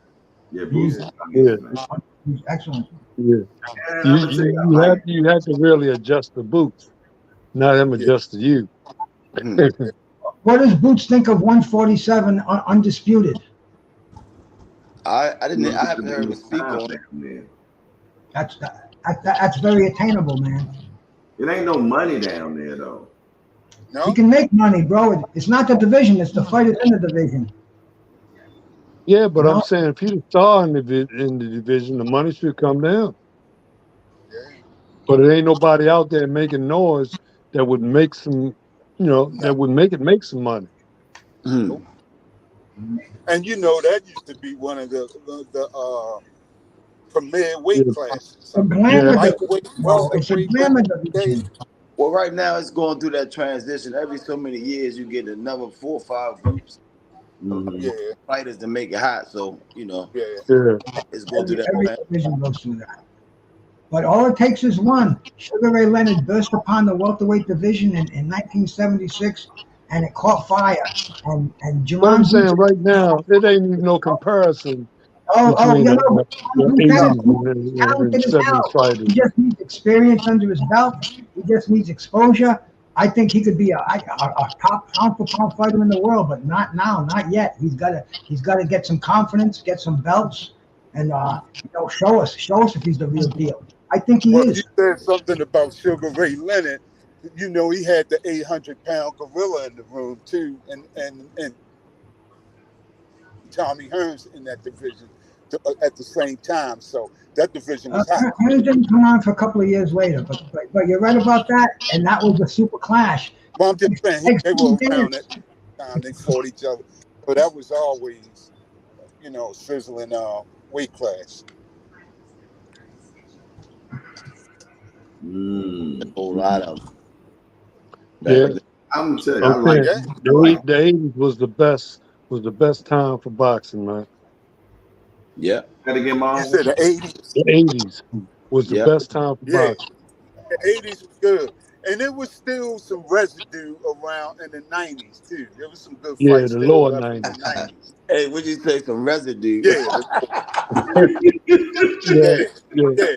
A: yeah,
C: He's
A: Boost is
D: Yeah,
A: nice, man.
C: he's excellent.
D: yeah.
A: And
D: You
A: I'm gonna tell
D: you
A: you,
D: you have you have to really adjust the boots, not him
E: yeah.
D: adjust to you.
B: Hmm.
C: What does Boots think of 147 undisputed?
B: I
A: look
B: haven't
A: at
B: heard him
A: the
B: speak
A: time
B: on it.
A: down there.
C: That's very attainable, man.
A: It ain't no money down there though.
C: He
E: No,
C: can make money, bro. It's not the division; it's the fighters in the division.
D: Yeah,
C: You
D: but I'm
C: know,
D: saying if he's a star in in the division, the money should come down.
E: yeah,
D: But it ain't nobody out there making noise that would make some,
E: no,
D: that would make some money.
B: Hmm.
E: nope. And you know that used to be one of the premier weight
D: Yeah,
E: classes. I
C: the
E: mean,
C: glamour
D: yeah,
E: lightweight,
C: division, bro. It's a
E: welterweight back
C: glamour
E: in the day.
C: division.
B: Well, right now it's going through that transition. Every so many years, you get another 4 or 5 groups of
A: Hmm.
E: Yeah,
B: fighters to make it hot. So
E: yeah.
D: yeah.
B: it's going through
C: Every
B: that.
C: division goes through that. But all it takes is one. Sugar Ray Leonard burst upon the welterweight division in 1976, and it caught fire. And
D: But I'm
C: Jerron Boots.
D: saying right now, it ain't even no comparison
C: Oh,
D: between
C: you know,
D: the
C: Jerron Boots
D: 80s
C: is
D: and
C: talented as
D: 70s
C: hell. He
D: fighters.
C: just needs experience under his belt. He just needs exposure. I think he could be a top pound for pound fighter in the world, but not now, not yet. He's got to get some confidence, get some belts, and show us if he's the real deal. I think he
E: Well, you
C: is.
E: said something about Sugar Ray Leonard. You know, he had the 800-pound gorilla in the room too, and Tommy Hearns in that division at the same time. So that division was hot.
C: Hearns didn't come on for a couple of years later, but you're right about that, and that was a super clash.
E: But I'm just saying
C: Like
E: they
C: Steve
E: were
C: Dennis.
E: around at the time. They fought each other, but that was always, sizzling weight class.
B: A
A: Mm.
B: whole lot of them back
D: Yeah,
B: then.
A: I'm gonna tell you,
D: I'm saying
E: Yeah,
A: I like
D: the 80s was the best time for boxing, man.
B: Yeah,
A: that again,
E: you
A: Marvin.
E: said the '80s.
D: The 80s was the
B: yeah.
D: best time for
E: Yeah,
D: boxing.
E: the '80s was good, and there was still some residue around in the '90s too. There was some good
D: Yeah,
E: fights
D: the
E: still
D: lower
E: left in the
D: 90s.
E: '90s.
B: Hey, would you say some residue?
E: Yeah,
D: Yeah,
E: yeah,
D: yeah.
E: yeah,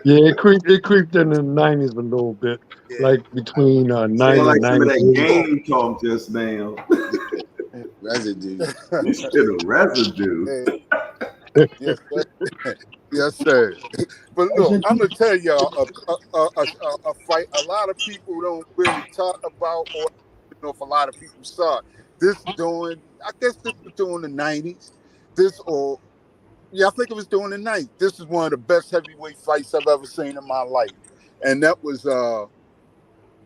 D: Yeah, it creeped in the 90s a little bit,
E: yeah,
D: like between
A: Sound
D: 90
A: like
D: and
A: some of that
D: 93.
A: game talk just now.
B: Residue.
A: You said a residue.
E: yeah. Yes, sir. Yes, sir. But look, I'm gonna tell y'all a fight a lot of people don't really talk about, or if a lot of people saw it. This during, I guess this was during the '90s. This or Yeah, I think it was during the night. This is one of the best heavyweight fights I've ever seen in my life, and that was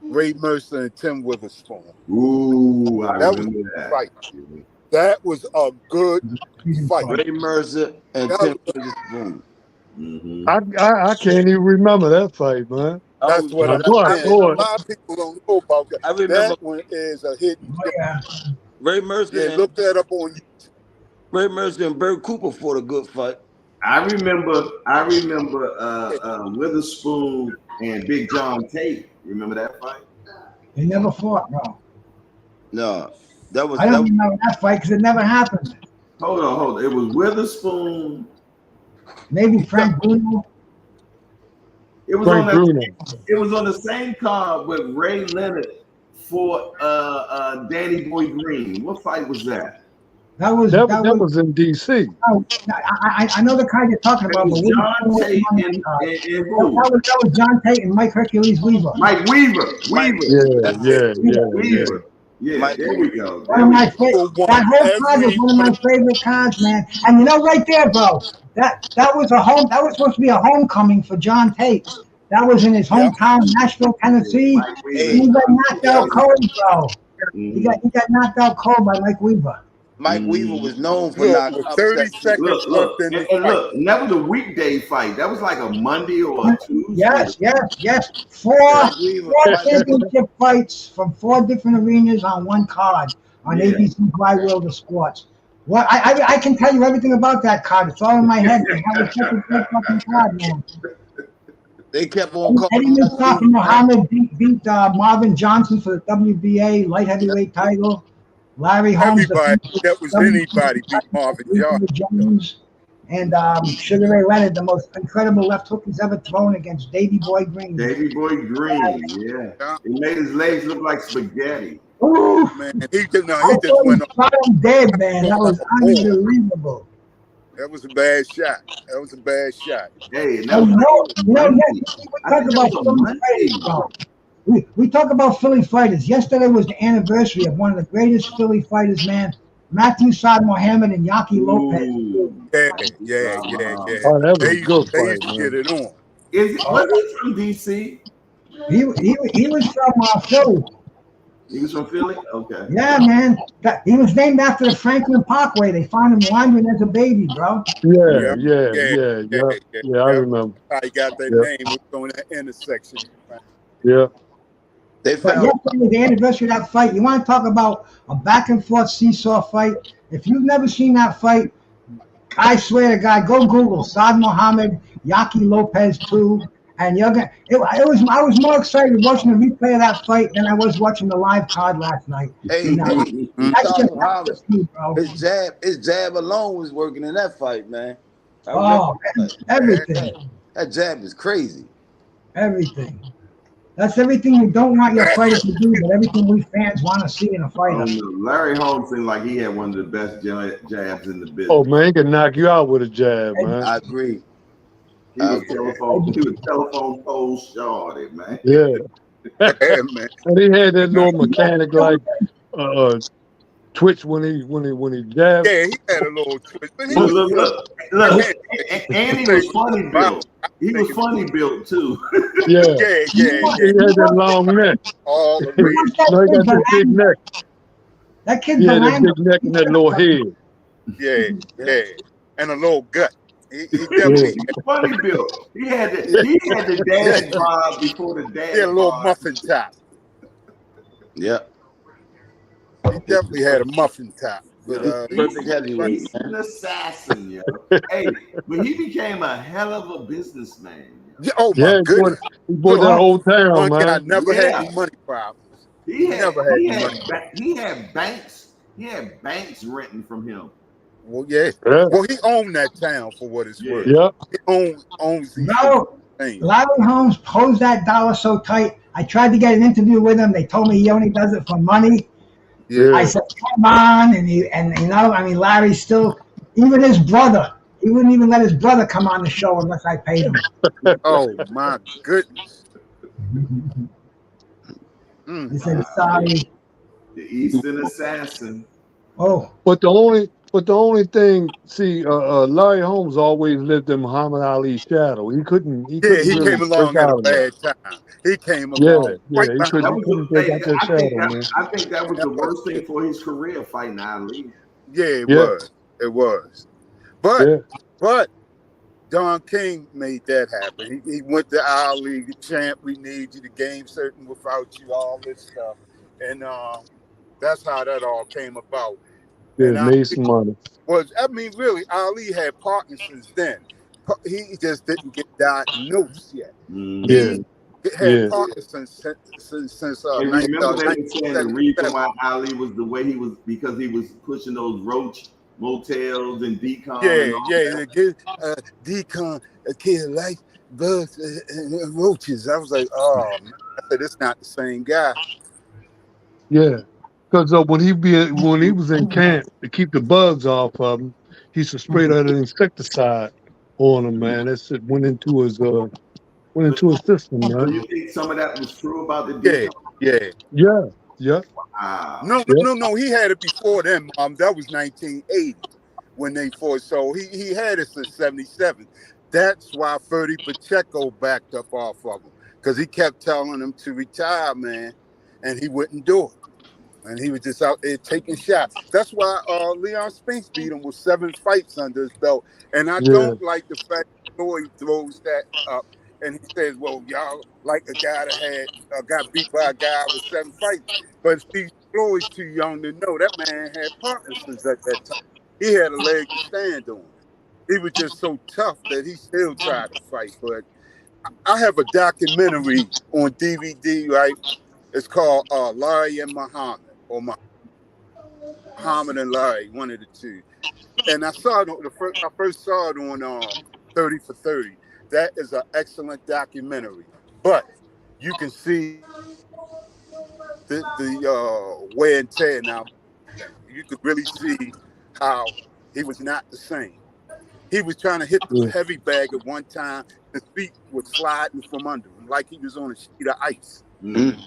E: Ray Mercer and Tim Witherspoon.
A: Ooh, I
E: That was
A: remember
E: a
A: that.
E: fight. That was a good fight.
B: Ray Mercer and
E: That
B: Tim
E: was-
B: Witherspoon.
A: Mm-hmm.
D: I can't even remember that fight, man.
E: That's what
D: I
E: I'm
D: know I
E: saying.
D: saw
E: A
D: it.
E: lot of people don't know about that.
B: I remember
E: That one is a hidden
C: Oh,
E: gem.
C: yeah.
B: Ray Mercer
E: Yeah,
B: and
E: look that up on YouTube.
B: Ray Mercer and Bert Cooper fought a good fight.
A: I remember Witherspoon and Big John Tate. Remember that fight?
C: They never fought, bro.
B: No, that was
C: I don't remember that fight because it never happened.
A: Hold on. It was Witherspoon.
C: Maybe Frank Bruno.
A: It was
D: Frank
A: on
D: Bruno.
A: It was on the same card with Ray Leonard for Danny Boy Green. What fight was that?
C: That was
D: in D.C.
C: Oh, I know the card you're talking
A: It
C: about,
A: was
C: but
A: John Tate and who?
C: that was John Tate and Mike Hercules Weaver.
A: Mike Weaver.
B: Mike.
D: Yeah.
A: Weaver. Yeah,
B: Mike
A: there we go.
C: One of my
E: People
C: favorite.
E: want
C: That whole card was
E: every
C: one of my favorite cards, man. And you know, right there, bro. That was a home. That was supposed to be a homecoming for John Tate. That was in his hometown, Nashville, Tennessee.
A: Mike Weaver.
C: He got knocked out cold, bro.
A: Mhm.
C: He got knocked out cold by Mike Weaver.
B: Mike Weaver was known for
E: Look,
B: knocking
E: with
B: out
E: 30
B: seconds.
E: seconds left in this fight.
A: And that was a weekday fight. That was like a Monday or a Tuesday.
C: Yes. Four championship fights from 4 different arenas on one card on ABC Flywheel of Sports. What I can tell you everything about that card. It's all in my head. Man. That was such a great fucking card, man.
B: They kept on
C: Eddie
B: calling
C: Mustafa Muhammad beat Marvin Johnson for the WBA light heavyweight title. Larry Holmes,
E: Everybody that was anybody beat Marvin
C: Jones. And Sugar Ray Leonard, the most incredible left hook he's ever thrown against Davey Boy Green.
A: Davey Boy Green, yeah. He made his legs look like spaghetti.
C: Ooh,
E: Man, he just
C: him
E: went on.
C: dead, man. That was unbelievable.
E: That was a bad shot.
A: Hey,
C: We talk about Philly fighters, bro. We talk about Philly fighters. Yesterday was the anniversary of one of the greatest Philly fighters, man. Matthew Saad Mohammed and Yaki Lopez.
E: Yeah.
D: Oh, that was
E: They
D: a good
E: they
D: fight,
E: used to
D: man.
E: get it on.
A: Was he from DC?
C: He was from Philly.
A: He was from Philly? Okay.
C: Yeah, man. He was named after the Franklin Parkway. They found him wandering as a baby, bro.
D: Yeah. I remember.
E: I got that name was on that intersection.
D: Yeah.
B: They
C: But
B: found
C: yesterday was the anniversary of that fight. You want to talk about a back and forth seesaw fight? If you've never seen that fight, I swear to God, go Google Saad Mohammed, Yaki Lopez 2, and you're gonna. I was more excited watching the replay of that fight than I was watching the live card last night.
B: Hey,
C: That's
B: Saad
C: just
B: Mohammed,
C: bro.
B: his jab alone was working in that fight, man.
C: Oh, everything.
B: That jab is crazy.
C: Everything. That's everything you don't want your fighter to do, but everything we fans want to see in a fighter.
A: Larry Holmes seemed like he had one of the best jabs in the business.
D: Oh man, he can knock you out with a jab, man.
B: I agree.
A: He was telephone pole shorty, man.
D: Yeah.
E: Yeah, man.
D: And he had that little mechanic like twitch when he jabbed.
E: Yeah, he had a little twist. But he
A: Look, and he was funny built. He was funny built too.
D: Yeah.
E: Yeah.
D: He had that long neck.
E: All the
D: No, he got that big neck.
C: That kid,
D: He had that big neck and that little head.
E: Yeah. And a little gut. He definitely
A: Funny built. He had the dad vibe before the dad.
E: had a little
A: vibe.
E: muffin top.
B: Yeah.
E: He definitely had a muffin top. But
B: Perfect heavyweight,
A: He's
B: man.
A: an assassin, yo. Hey, but he became a hell of a businessman.
E: yeah, oh my
D: Yeah,
E: goodness.
D: he bought that whole town,
E: One guy
D: man.
E: never had
A: Yeah.
E: any money problems.
A: He
E: had
A: banks renting from him.
E: Well, yeah.
D: Yeah.
E: Well, he owned that town for what it's worth.
D: Yeah.
E: He owns these
C: No,
E: things.
C: Larry Holmes posed that dollar so tight. I tried to get an interview with him. They told me he only does it for money.
D: Yeah.
C: I said, come on. And Larry still, even his brother, he wouldn't even let his brother come on the show unless I paid him.
E: Oh my goodness.
C: He said, sorry.
A: The Eastern Assassin.
C: Oh,
D: But the But the only thing, see, Larry Holmes always lived in Muhammad Ali's shadow. He
E: Yeah,
D: couldn't
E: he
D: really
E: came
D: break
E: along at a
D: out of that.
E: bad time. He came
D: Yeah,
E: along
D: yeah,
E: right behind.
A: That
D: he
A: was
D: couldn't
A: the,
D: break
A: hey,
D: out that shadow, man.
A: I think that was
E: That
A: the
E: was
A: worst thing
E: it.
A: for his career, fighting Ali.
E: Yeah, it
D: Yeah,
E: was. It was. But
D: yeah,
E: but Don King made that happen. He went to our league, the champ. We need you, the game certain without you, all this stuff, and that's how that all came about.
D: yeah,
E: And I
D: made some money.
E: I mean, really, Ali had Parkinson's then. He just didn't get diagnosed yet.
A: Mm-hmm.
D: Yeah,
E: He had
D: yeah,
E: Parkinson's since
A: And remember they were saying the reason
E: 1977.
A: why Ali was the way he was because he was pushing those roach motels and decon and
E: Yeah,
A: all
E: yeah,
A: that.
E: they give decon a kid life, bugs, and roaches. I was like, oh man, I said it's not the same guy.
D: yeah. Because when he was in camp to keep the bugs off of him, he used to spray that insecticide on him, man. That shit went
A: So,
D: into his system,
A: so
D: man.
A: you think some of that was true about the
E: Yeah,
A: decon?
E: yeah.
D: Yeah, yeah,
A: Wow.
D: yeah,
E: No. He had it before then, Mom. That was 1980 when they fought. So he had it since 77. That's why Ferdy Pacheco backed up off of him because he kept telling him to retire, man, and he wouldn't do it. And he was just out there taking shots. That's why Leon Spinks beat him with 7 fights under his belt. And I
D: yeah,
E: don't like the fact that Floyd throws that up and he says, "Well, y'all like a guy that had got beat by a guy with 7 fights." But Steve Floyd's too young to know that man had Parkinson's at that time. He had a leg to stand on. He was just so tough that he still tried to fight. But I have a documentary on DVD, right? It's called Larry and Muhammad, or Muhammad and Larry, one of the two. And I saw it I first saw it on 30 for 30. That is an excellent documentary. But you can see the wear and tear now. You could really see how he was not the same. He was trying to hit the
D: yeah.
E: heavy bag at one time. His feet were sliding from under him like he was on a sheet of ice.
A: Mm.
B: Mm,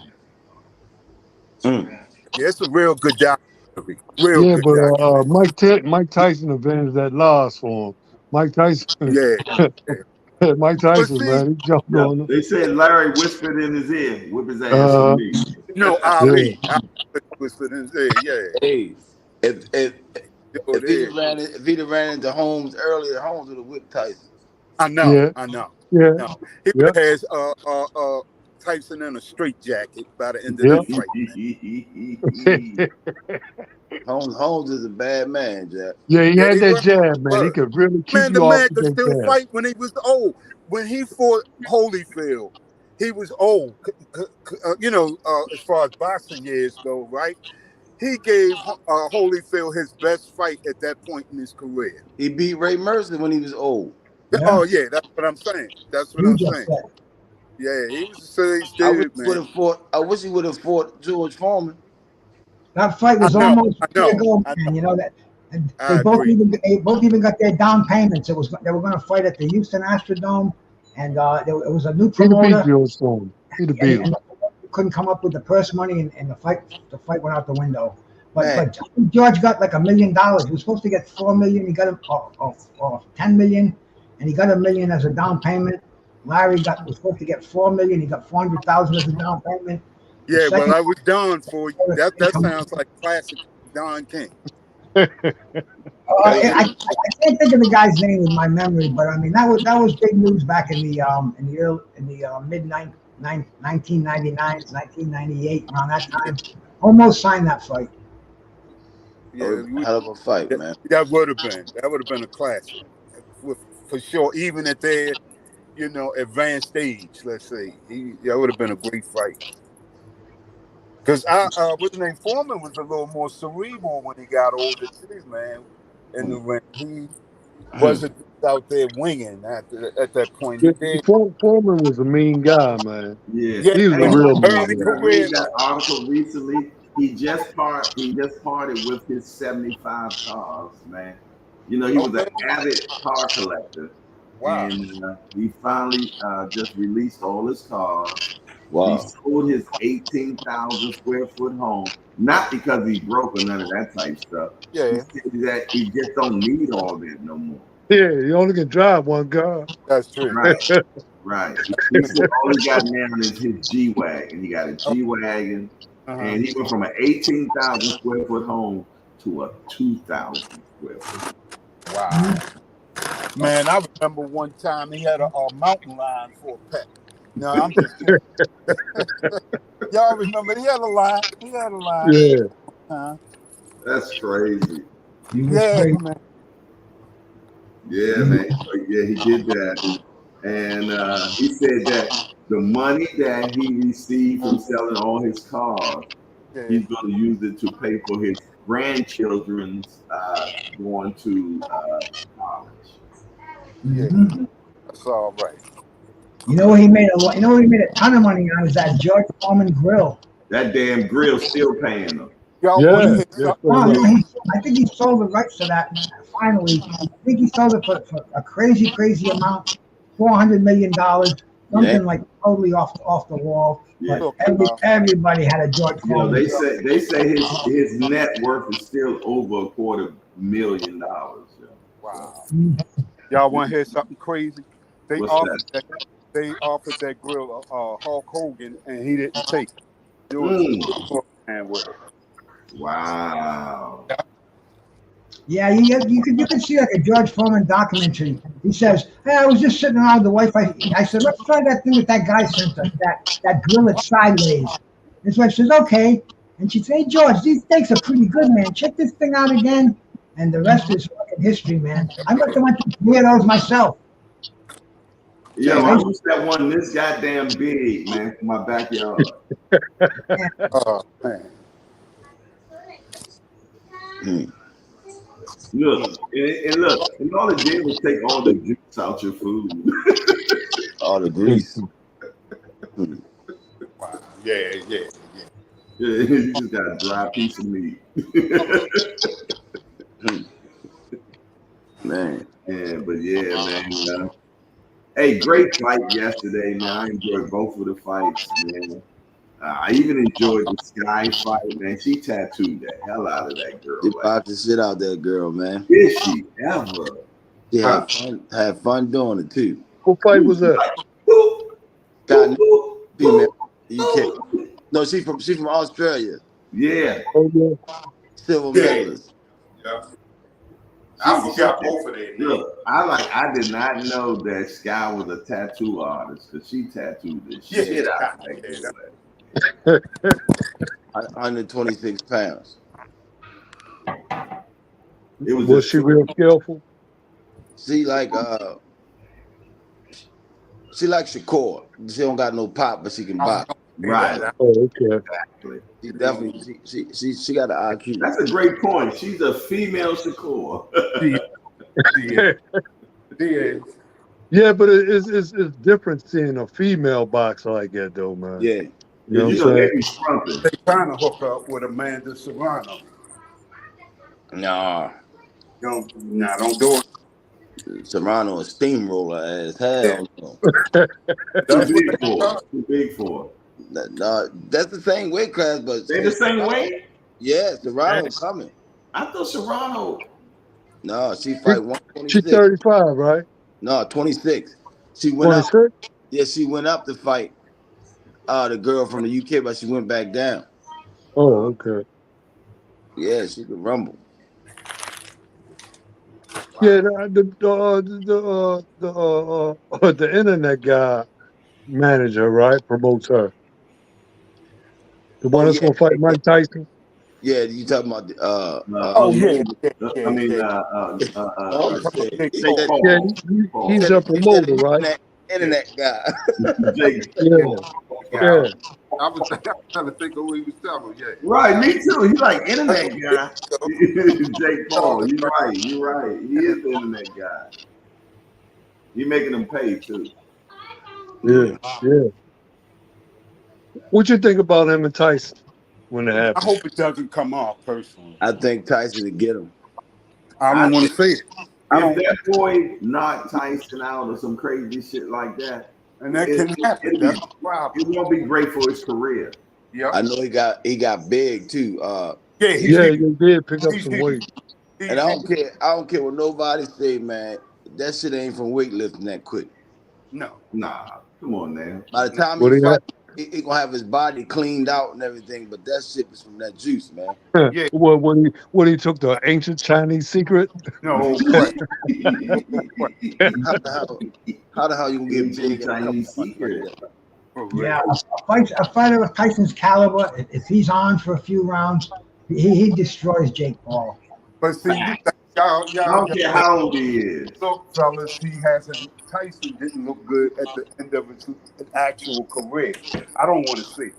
B: mm.
E: Yeah, it's a real good documentary. Real
D: Yeah,
E: good
D: but
E: documentary.
D: Mike Tyson avenged that loss for him. Mike Tyson,
E: Yeah.
D: Mike
E: But
D: Tyson,
E: see,
D: man, he jumped
A: Yeah,
D: on him.
A: they said Larry whispered in his ear, "Whip his ass for
D: Uh,
A: me."
E: no,
D: yeah,
E: Ali was for them there. Yeah.
B: Hey, if if
E: Oh, there.
B: if he'd have ran into Holmes earlier, Holmes would have whipped Tyson.
E: I know.
D: yeah,
E: I know.
D: yeah,
E: No. He
D: yeah,
E: would have had Tyson in a straight jacket by the end of
D: yeah.
E: that fight, man.
B: Holmes is a bad man, Jack.
D: Yeah, he
E: Yeah,
D: had
E: he
D: that
E: was.
D: jab, man. He could really keep
E: Man, the
D: you off
E: man
D: with
E: could
D: that
E: still
D: jab.
E: fight when he was old. When he fought Holyfield, he was old. As far as boxing years go, right? He gave Holyfield his best fight at that point in his career.
B: He beat Ray Mercer when he was old.
C: Yeah,
E: Oh yeah, that's what I'm saying. That's what I'm
C: huge
E: saying.
C: upset.
E: Yeah, he was a serious
B: I wish
E: dude,
B: he would
E: man.
B: have fought. I wish he would have fought George Foreman.
C: That fight
E: I
C: was
E: know,
C: almost
E: I
C: ready to
E: know,
C: go,
E: I
C: man.
E: know.
C: You know that, and
E: I agree.
C: they both even got their down payments. They were going to fight at the Houston Astrodome, and it was a new
D: He'd have beat
C: promoter,
D: George Foreman. He'd have beat him.
C: and couldn't come up with the purse money, and the fight went out the window. But
B: Man,
C: George got like $1 million. He was supposed to get 4 million. He got him or 10 million, and he got $1 million as a down payment. Larry was supposed to get 4 million. He got 400,000 as a down payment. The
E: Yeah, well,
C: second
E: I was done for you. That sounds like classic Don King.
A: Hey,
C: I can't think of the guy's name in my memory, but I mean that was big news back in the mid 1999, 1998, around that time. Almost signed that fight.
B: that would
E: Yeah,
B: have been a hell of a fight, man.
E: that would have been a classic for sure. Even at their advanced age, let's say, that would have been a great fight. Because what's his name? Foreman was a little more cerebral when he got older too, man. In the ring, he wasn't just out there winging at that point. He did,
D: Foreman was a mean guy, man.
A: yeah,
E: yeah.
D: He was a
A: hey,
D: real mean
E: Early
A: did
D: guy.
A: you read
E: career,
A: that article recently? He just parted with his 75 cars, man. You know, he was an
E: okay.
A: avid car collector,
E: Wow.
A: and he finally just released all his cars. He
B: Wow.
A: sold his 18,000 square foot home. not because he broke or none of that type stuff. He
E: Yeah,
A: said that he just don't need all that no more.
D: Yeah, you only can drive one car.
E: that's true.
A: Right, right. He said all he got now is his G wagon. He got a G wagon, and he went from an 18,000 square foot home to a 2,000 square foot.
E: Wow. Man, I remember one time he had a mountain lion for a pet. No, I'm just kidding. Y'all remember he had a lion. He had a lion.
D: Yeah.
A: That's crazy.
E: Yeah, man.
A: Yeah, man. Yeah, he did that. And he said that the money that he received from selling all his cars, he's going to use it to pay for his grandchildren's going to college.
E: Yeah, that's all right.
C: You know what he made a you know what he made a ton of money on is that George Foreman grill.
A: That damn grill's still paying them.
E: Y'all
D: Yeah.
E: want to hit
D: Yeah.
E: something?
C: I think he sold the rights to that finally. I think he sold it for a crazy amount, $400 million, something like totally off the wall.
A: Yeah.
C: But everybody had a George
A: You know,
C: Foreman.
A: they say his net worth is still over $250,000. Yeah.
E: Wow. Y'all want to hear something crazy? They
A: What's
E: offered that grill Hulk Hogan, and he didn't take it. It was and with it.
A: Wow.
C: Yeah, you could see like a George Foreman documentary. He says, "Hey, I was just sitting around with the wife. I said, let's try that thing with that guy sent us, that grill it sideways." His wife says, "Okay," and she says, "Hey, George, these steaks are pretty good, man. Check this thing out again." And the rest is fucking history, man. I must have went to 3 of those myself.
A: Yo, I wish that one this goddamn big, man, for my backyard.
E: Man.
A: Look, and all it did was take all the juice out your food.
B: All the grease.
E: Wow. Yeah.
A: Yeah, you just got a dry piece of meat.
B: Man.
A: Yeah, but yeah, man. Hey, great fight yesterday, man. I enjoyed both of the fights, man. I even enjoyed the Sky fight, man. She tattooed the hell out of that girl.
B: She popped the shit out that girl, man.
A: Did she ever?
B: Yeah, had fun doing it too.
D: What fight was that?
B: Got female UK. No, she from Australia.
A: Yeah.
D: Oh, yeah.
B: Silver medalist.
E: Yeah. I forgot both of them.
A: Look, I did not know that Sky was a tattoo artist because she tattooed the shit out of that girl.
B: 126 pounds.
A: Was
D: she real skillful?
B: She like Shakur. She don't got no pop, but she can box.
A: Right.
D: Oh, okay.
A: Exactly.
B: She definitely she got an IQ.
A: That's a great point. She's a female Shakur.
D: Yeah, but it's different seeing a female boxer like that, though, man.
B: Yeah.
D: You know what I'm saying?
E: They trying to hook up with Amanda Serrano.
B: Nah.
E: Don't do it.
B: Serrano a steamroller as hell.
A: Too big for.
B: No, that's the same weight class, but
A: They the same weight?
B: Yeah, Serrano coming.
A: I thought Serrano.
B: No, she fight 126.
D: She's 35, right?
B: No, 26. She went
D: 26?
B: up. Yeah, she went up to fight the girl from the UK, but she went back down.
D: Oh, okay.
B: Yeah, she could rumble.
D: Yeah, the internet guy manager, right, promotes her. The one that's gonna fight Mike Tyson.
B: Yeah, you talking about the
D: he's a promoter, right?
B: Internet guy.
D: Yeah.
E: I was trying to think of who he was talking about. Yeah.
A: Right, me too. He's like internet guy. Jake Paul. You're right. He is the internet guy. He making them pay too.
D: Yeah. What you think about him and Tyson when it happens?
E: I hope it doesn't come off personally.
B: I think Tyson will get him.
E: I don't want to say it.
A: If that boy knocked Tyson out or some crazy shit like that,
E: And that can happen. That's the problem.
A: It won't be great for his career.
E: Yeah.
B: I know he got big too.
E: Yeah,
D: Yeah, they did pick up
E: he's
D: some
E: huge.
D: weight.
B: And I don't care what nobody say, man. That shit ain't from weightlifting that quick.
E: No.
A: Nah, come on now.
B: By the time
D: What
B: he
D: he
B: fight, he gonna have his body cleaned out and everything. But that shit is from that juice, man.
D: had?
E: Yeah.
D: When he took the ancient Chinese secret?
E: No question.
B: How the hell you gonna get
A: Ancient
B: big and have
A: Chinese
B: money like
A: secret.
B: that?
E: For real.
C: Yeah, a fighter of Tyson's caliber, if he's on for a few rounds, he destroys Jake Paul.
E: But see, y'all
A: I don't care how old he is.
E: look, fellas, Tyson didn't look good at the end of his actual career. I don't want to see it.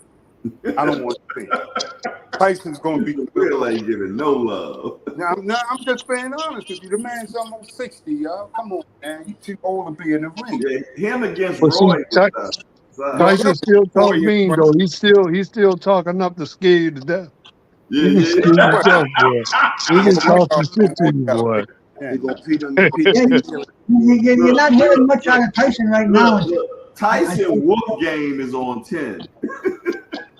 E: I don't want to see it. Tyson's going to be good.
A: Real ain't giving no love.
E: Now, I'm just being honest with you. The man's almost 60, y'all. Come on, man. He's too old to be in the ring.
A: Yeah, him against
D: But see,
A: Roy was
D: Tyson still talk
E: Roy,
D: mean though. He's still talking up to scare you to death.
A: yeah,
D: He can scare yourself, boy. He can talk some shit to you, boy.
B: He gonna feed him.
C: Yeah, you're not hearing much out of Tyson right now.
A: Look, Tyson whoop game is on 10.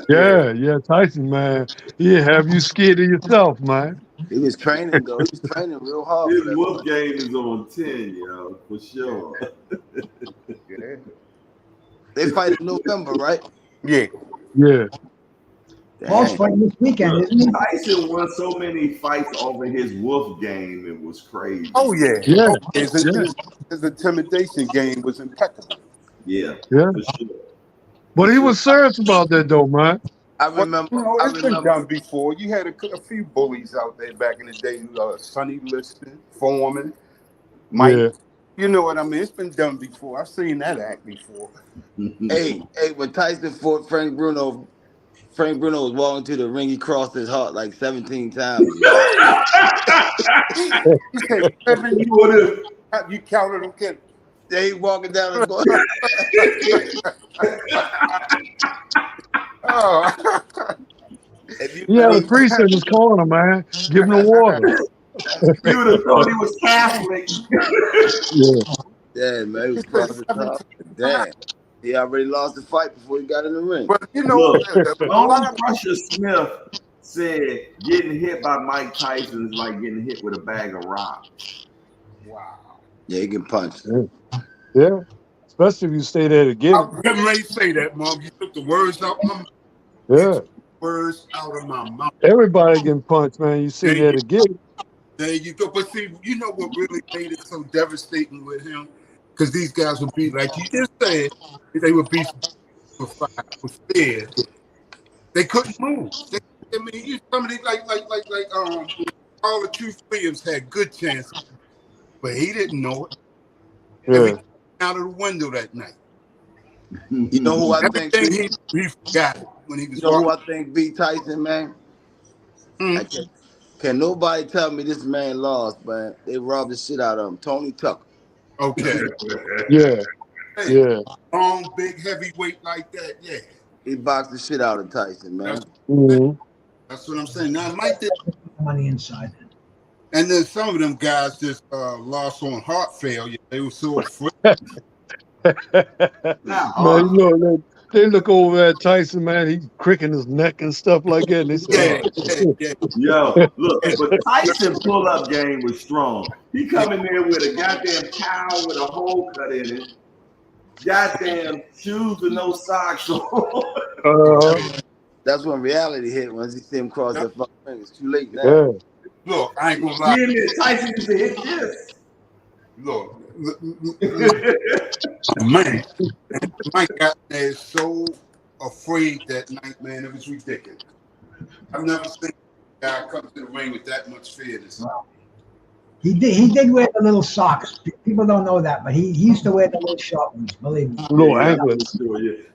D: Yeah, Tyson, man. He'll have you scared of yourself, man.
B: He was training though. He was training real hard.
A: His
B: For that
A: whoop game is on 10, for sure.
E: Yeah.
B: They fight in November, right?
E: Yeah.
D: Yeah.
C: Paul's fighting this weekend, isn't he?
A: Tyson won so many fights over his wolf game, it was crazy.
E: Oh, yeah.
D: Yeah.
E: Oh, his intimidation game was impeccable.
A: Yeah,
D: Yeah.
A: for sure.
D: But he was serious about that though, man.
B: I remember.
E: It's been done before. You had a few bullies out there back in the day. Sonny Liston, Foreman, Mike.
D: Yeah.
E: You know what I mean? It's been done before. I've seen that act before.
B: Hey, when Tyson fought Frank Bruno was walking to the ring. He crossed his heart like 17 times.
E: He said, "Kevin, you counted him, Kevin."
B: Yeah, he walking down the court.
E: Oh.
D: Yeah, the priest in his corner, man. Give him the water.
A: You would have thought he was Catholic.
B: Yeah, man, he was crossing his heart. Damn. He already lost the fight before he got in the ring.
E: But you know,
A: Long Pressure Smith said getting hit by Mike Tyson is like getting hit with a bag of rocks.
E: wow.
B: Yeah, he can punch.
D: Yeah. Especially if you stay there to get it.
E: I'm getting ready to say that, Mom. You took the words out of my mouth.
D: Yeah.
E: Words out of my mouth.
D: Everybody getting punched, man. You sit there to get it.
E: There you go. But see, you know what really made it so devastating with him? Because these guys would be, like you just said, they would be with fear. They couldn't move. Somebody like all the Truth Williams had good chances, but he didn't know it.
D: Yeah.
E: Out of the window that night.
B: You know who I think?
E: He forgot it when he was.
B: You know who I think beat Tyson, man?
E: Mm-hmm.
B: Can nobody tell me this man lost, man? They robbed the shit out of him. Tony Tucker.
E: Okay.
D: Yeah.
E: Hey,
D: Yeah.
E: long, big, heavyweight like that. Yeah.
B: He boxed the shit out of Tyson, man.
E: That's what I'm saying. Now, Mike did
C: Money inside.
E: And then some of them guys just lost on heart failure. They were so afraid.
D: Man, you know, they look over at Tyson, man. He cricking his neck and stuff like that. And they say,
A: Yo, look, but Tyson pull-up game was strong. He come in there with a goddamn towel with a hole cut in it, goddamn shoes with no socks on.
B: That's when reality hit. Once he see him cross that fucking ring, it's too late now.
D: Yeah.
E: Look, I ain't gonna lie.
A: Tyson used to hit this.
E: Look, man, Mike got there so afraid that night, man. It was ridiculous. I've never seen a guy come to the ring with that much fear.
C: He did wear the little socks. People don't know that, but he used to wear the little short ones, believe me.
D: Little anklets.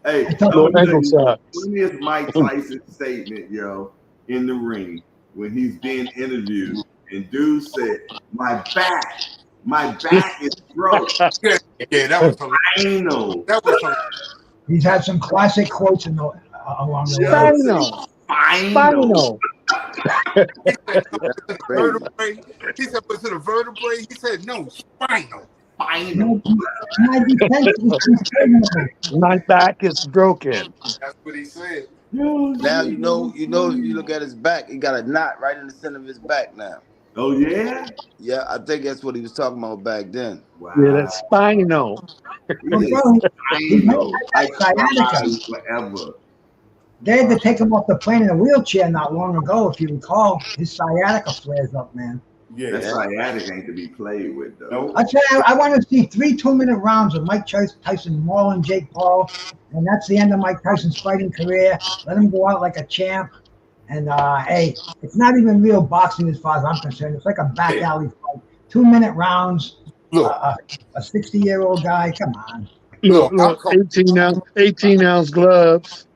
A: Hey,
D: little ankle socks.
A: When is Mike Tyson's statement, in the ring when he's being interviewed, and dude said, "My back is broke."
E: Yeah, that was hilarious.
A: I know.
E: That was hilarious.
C: He's had some classic quotes along the way.
D: Final.
E: Vertebrae. He said, "Was it a vertebrae?" He said, "No, spinal."
A: Final.
C: My defense is impregnable.
D: My back is broken.
E: That's what he said.
B: Now you know. If you look at his back, he got a knot right in the center of his back now.
A: Oh yeah.
B: Yeah, I think that's what he was talking about back then.
D: Yeah,
A: Wow.
D: that's spinal.
C: Well,
A: He is
C: bro, he might
A: spinal.
C: have
A: Like
C: sciatica.
A: forever.
C: They had to take him off the plane in a wheelchair not long ago, if you recall. His sciatica flares up, man.
E: Yeah.
A: That sciatic ain't to be played with though.
E: Nope.
C: I tell you, I want to see 3 2-minute rounds of Mike Tyson mauling Jake Paul, and that's the end of Mike Tyson's fighting career. Let him go out like a champ. And hey, it's not even real boxing as far as I'm concerned. It's like a back alley fight. 2-minute rounds.
E: Look,
C: A 60-year-old guy. Come on.
D: Look,
E: I'll call
D: 18-ounce gloves.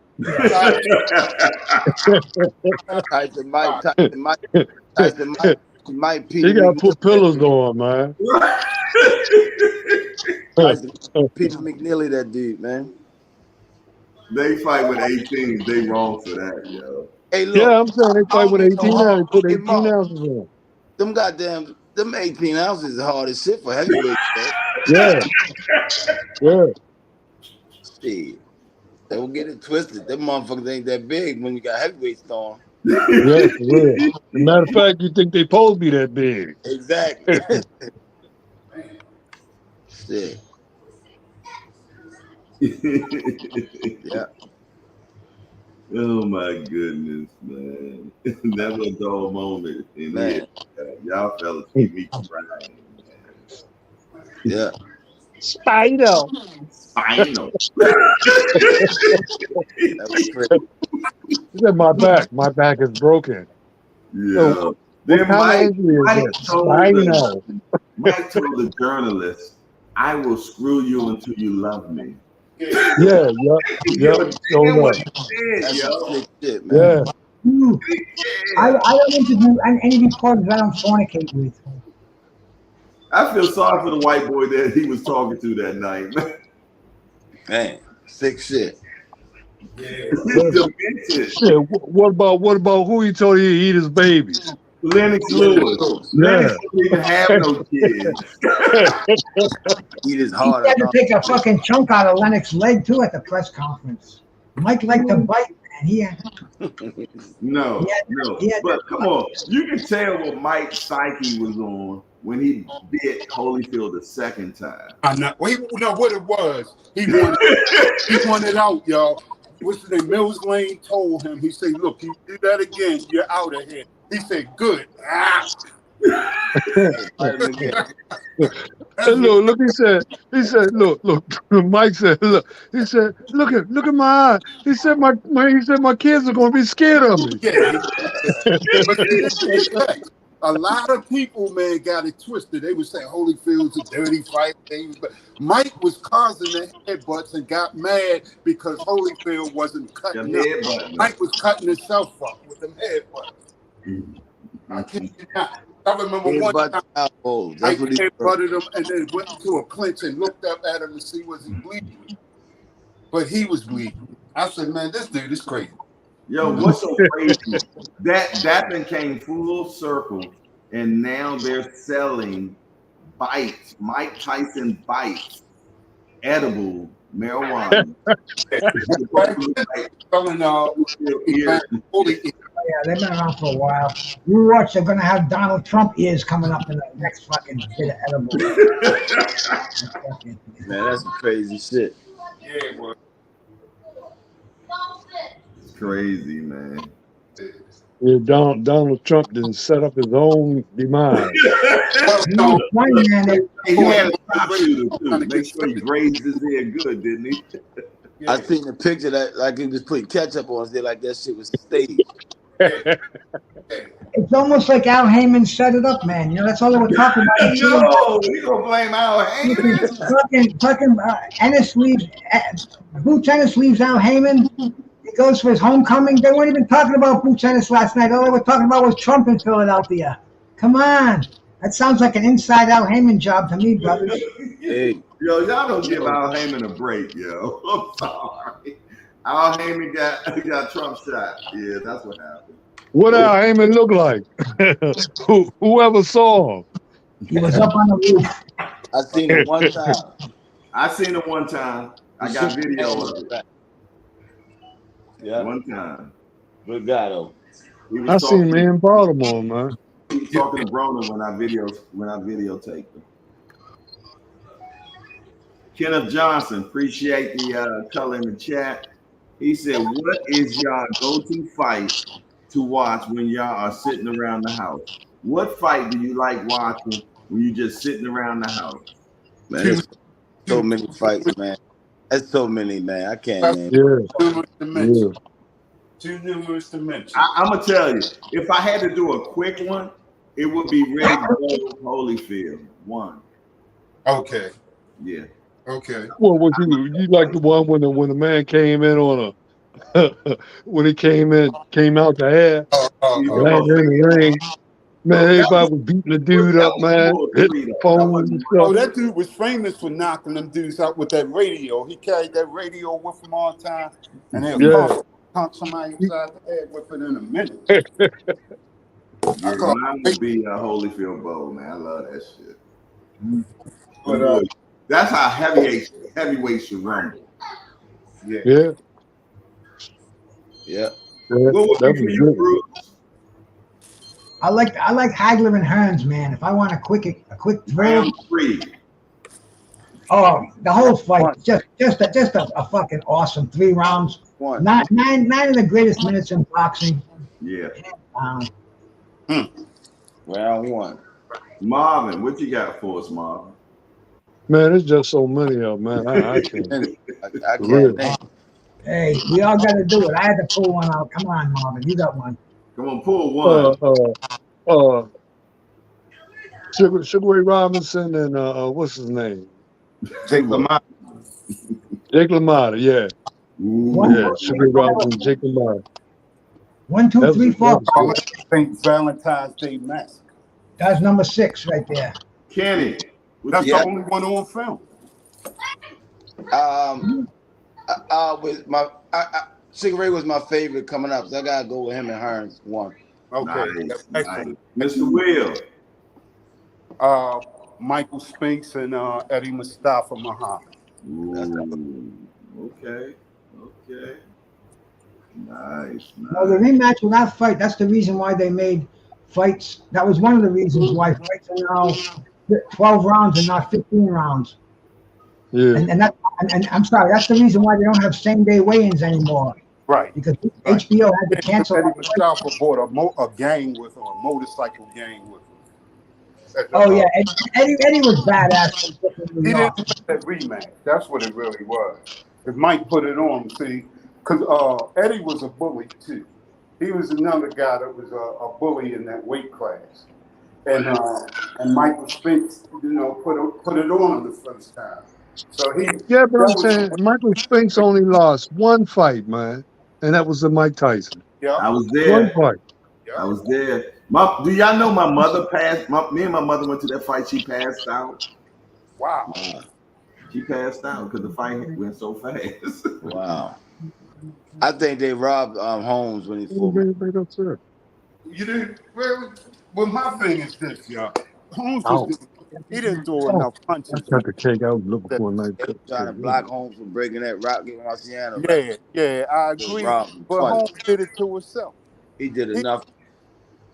B: Tyson might
D: You gotta put pillows on, man.
B: Peter McNeely, that dude, man.
A: They fight with 18. They wrong for that, yo.
B: Hey, look.
D: Yeah, I'm saying they
B: I
D: fight with
B: don't get
D: 18
B: no
D: ounces.
B: harm.
D: Put
B: Hey,
D: 18
B: Mark,
D: ounces on.
B: them 18 ounces is hard as shit for heavyweight.
D: Yeah. Yeah.
B: Shit. They will get it twisted. Them motherfuckers ain't that big when you got heavyweights on.
D: Yeah, for real. As a matter of fact, you think they supposed to be that big.
B: Exactly. Shit. Yeah.
A: Oh my goodness, man. That was a dull moment in
B: Man.
A: here. Y'all fellas keep me crying, man.
B: Yeah.
D: Spino.
A: Spinal.
B: That was crazy.
D: He said, my back is broken.
A: Yeah.
D: So,
A: Then
D: what kind of injury is that?
A: Mike told the journalist, I will screw you until you love me.
D: Yeah.
A: Yo,
D: So
A: damn what
D: what?
A: he said,
B: That's
A: yo.
B: some sick shit, man.
D: Yeah.
C: Ooh, I don't interview any reporters I don't fornicate with.
A: I feel sorry for the white boy that he was talking to that night.
B: Man, sick shit.
D: Shit, what about who he told you to eat his babies?
A: Lennox Lewis.
D: Yeah.
A: Lennox didn't even have no kids.
B: Eat his
C: He
B: heart
C: had to
B: out.
C: take a fucking chunk out of Lennox's leg too at the press conference. Mike liked to bite, man. He had
A: But come on, you can tell what Mike's psyche was on when he bit Holyfield the second time.
E: I know. Well, he know what it was. He wanted out, y'all. What's the name? Mills Lane told him. He said, "Look, you do that again, you're out of here." He said, "Good."
D: Look, he said, look, Mike said, look, he said, look at my eye. He said my kids are gonna be scared of me.
E: Yeah. But this is the fact. A lot of people, man, got it twisted. They would say Holyfield's a dirty fight. But Mike was causing the headbutts and got mad because Holyfield wasn't cutting up. Mike was cutting himself up with them headbutts. I kid you not. I remember one time Mike headbutted him and then went into a clinch and looked up at him to see was he bleeding. But he was bleeding. I said, man, this dude is crazy.
A: Yo, what's so crazy? That thing came full circle, and now they're selling bites, Mike Tyson bites, edible marijuana.
C: Yeah, they've been around for a while. You watch, they're gonna have Donald Trump ears coming up in the next fucking bit of edible.
B: Man, that's some crazy shit.
E: Yeah, boy.
A: It's crazy, man.
D: Yeah, Donald Trump didn't set up his own demise.
A: He had a top shooter too. Make sure he grazed his ear good, didn't he?
B: Yeah. I seen the picture that like he was putting ketchup on his ear, like that shit was staged.
C: It's almost like Al Heyman set it up, man. You know, that's all they were talking about.
A: No, we gonna blame Al Heyman.
C: Fucking Ennis leaves, Boots Ennis leaves Al Heyman. He goes for his homecoming. They weren't even talking about Boots Ennis last night. All they were talking about was Trump in Philadelphia. Come on. That sounds like an inside Al Heyman job to me, brothers.
B: Hey.
A: Yo, y'all don't give Al Heyman a break, yo. I'm sorry. Al Heyman got Trump shot. Yeah, that's what happened.
D: What Al Heyman look like? Whoever saw him.
C: He was up on the roof.
B: I seen it one time.
A: I een it one time. I got video of it.
B: Yeah.
A: One time.
B: Good guy though.
A: He
D: I
A: was
D: seen him
A: talking.
D: in Baltimore, man.
A: He was talking to Broner when I videotaped him. Kenneth Johnson, appreciate the color in the chat. He said, "What is y'all go-to fight to watch when y'all are sitting around the house? What fight do you like watching when you just sitting around the house?"
B: Man,
E: Too,
B: there's so many fights, man. That's so many, man. I can't
E: that's
B: name.
D: Yeah,
E: numerous to mention.
D: yeah.
E: Too numerous to mention.
A: I'm gonna tell you, if I had to do a quick one, it would be Riddick Bowe Holyfield. One,
E: Okay.
A: yeah.
E: Okay.
D: Well, was you like the one when the man came in on a when he came out the air,
A: You talking about
D: landed in the ring. Man,
A: that
D: everybody was beating the dude up,
A: was
D: man,
A: Bull
D: hitting
A: 3
D: the
A: though. That
D: phone and
A: wasn't
D: stuff.
E: Oh, that dude was famous for knocking them dudes out with that radio. He carried that radio with him all the time, and he'll
D: Yeah.
E: pump somebody upside the head with it in a minute. I
A: yeah,
E: call
A: mine
E: it,
A: would be Holyfield Bowe, man. I love that shit. Them
E: but
A: boys. That's how heavyweight should rumble.
E: yeah.
D: Yeah,
B: Yeah.
D: yeah,
A: What would
D: that
A: be for
D: was
A: you,
D: good.
A: Bruce?
C: I like Hagler and Hearns, man. If I want a quick thrill,
A: Round 3.
C: oh, the whole fight,
E: One.
C: just a fucking awesome 3 rounds.
B: One.
C: Nine of the greatest minutes in boxing.
A: Yeah.
C: Um,
B: Round one.
A: Marvin, what you got for us, Marvin?
D: Man, there's just so many of them, man. I can't.
B: And I
D: For
B: can't
D: real.
B: name.
C: hey, we all got to do it. I had to pull one out. Come on, Marvin, you got one.
A: Come on, pull
D: Uh,
A: one.
D: uh, Sugar Ray Robinson and what's his name?
E: Jake LaMotta.
D: Jake LaMotta. Yeah,
C: One,
D: yeah. Sugar Ray Robinson, Jake LaMotta.
C: 1, 2,
D: That was
C: 3, 4.
D: good.
E: St. Valentine's Day Massacre.
C: That's number 6 right there.
A: Kenny. What
E: That's
A: you
E: the
A: got?
E: only one on film.
B: With my Sugar Ray was my favorite coming up, so I gotta go with him and Hearns. One.
E: Okay.
A: Nice,
E: Excellent.
A: nice. Mr. Will.
E: Michael Spinks and Eddie Mustafa Muhammad.
A: Ooh, okay. Okay. Nice,
C: No, the
A: nice.
C: rematch of that fight, that's the reason why they made fights. That was one of the reasons why fights are now 12 rounds and not 15 rounds.
D: Yeah,
C: And I'm sorry, that's the reason why they don't have same day weigh-ins anymore.
E: Right.
C: Because
E: Right.
C: HBO had to cancel.
E: Eddie Mustafa bought a gang with him, a motorcycle gang with him.
C: Oh yeah, Eddie was badass. In New
E: He
C: York.
E: didn't get that rematch. That's what it really was. If Mike put it on, see, because Eddie was a bully too. He was another guy that was a bully in that weight class, and Michael Spinks, put it on him the first time. So
D: yeah, but I'm
E: that
D: saying
E: was
D: Michael Spinks only lost one fight, man, and that was to Mike Tyson.
A: I was
D: One
A: there.
D: fight.
A: I was there. Do y'all know my mother passed? Me and my mother went to that fight. She passed out.
E: Wow.
A: She passed out because the fight went so fast.
B: Wow. I think they robbed Holmes when he fought.
E: You didn't. Well, my thing is this, y'all. Holmes
D: Ow.
E: he didn't throw
D: Oh,
E: enough punches.
D: cut the cake. I was looking for a nice
B: They
D: cut.
B: were trying to block Holmes from breaking that Rocky Marciano.
E: Yeah, I
B: They
E: agree.
B: robbed him
E: But
B: twice.
E: Holmes did it to himself.
B: He did
E: He-
B: enough.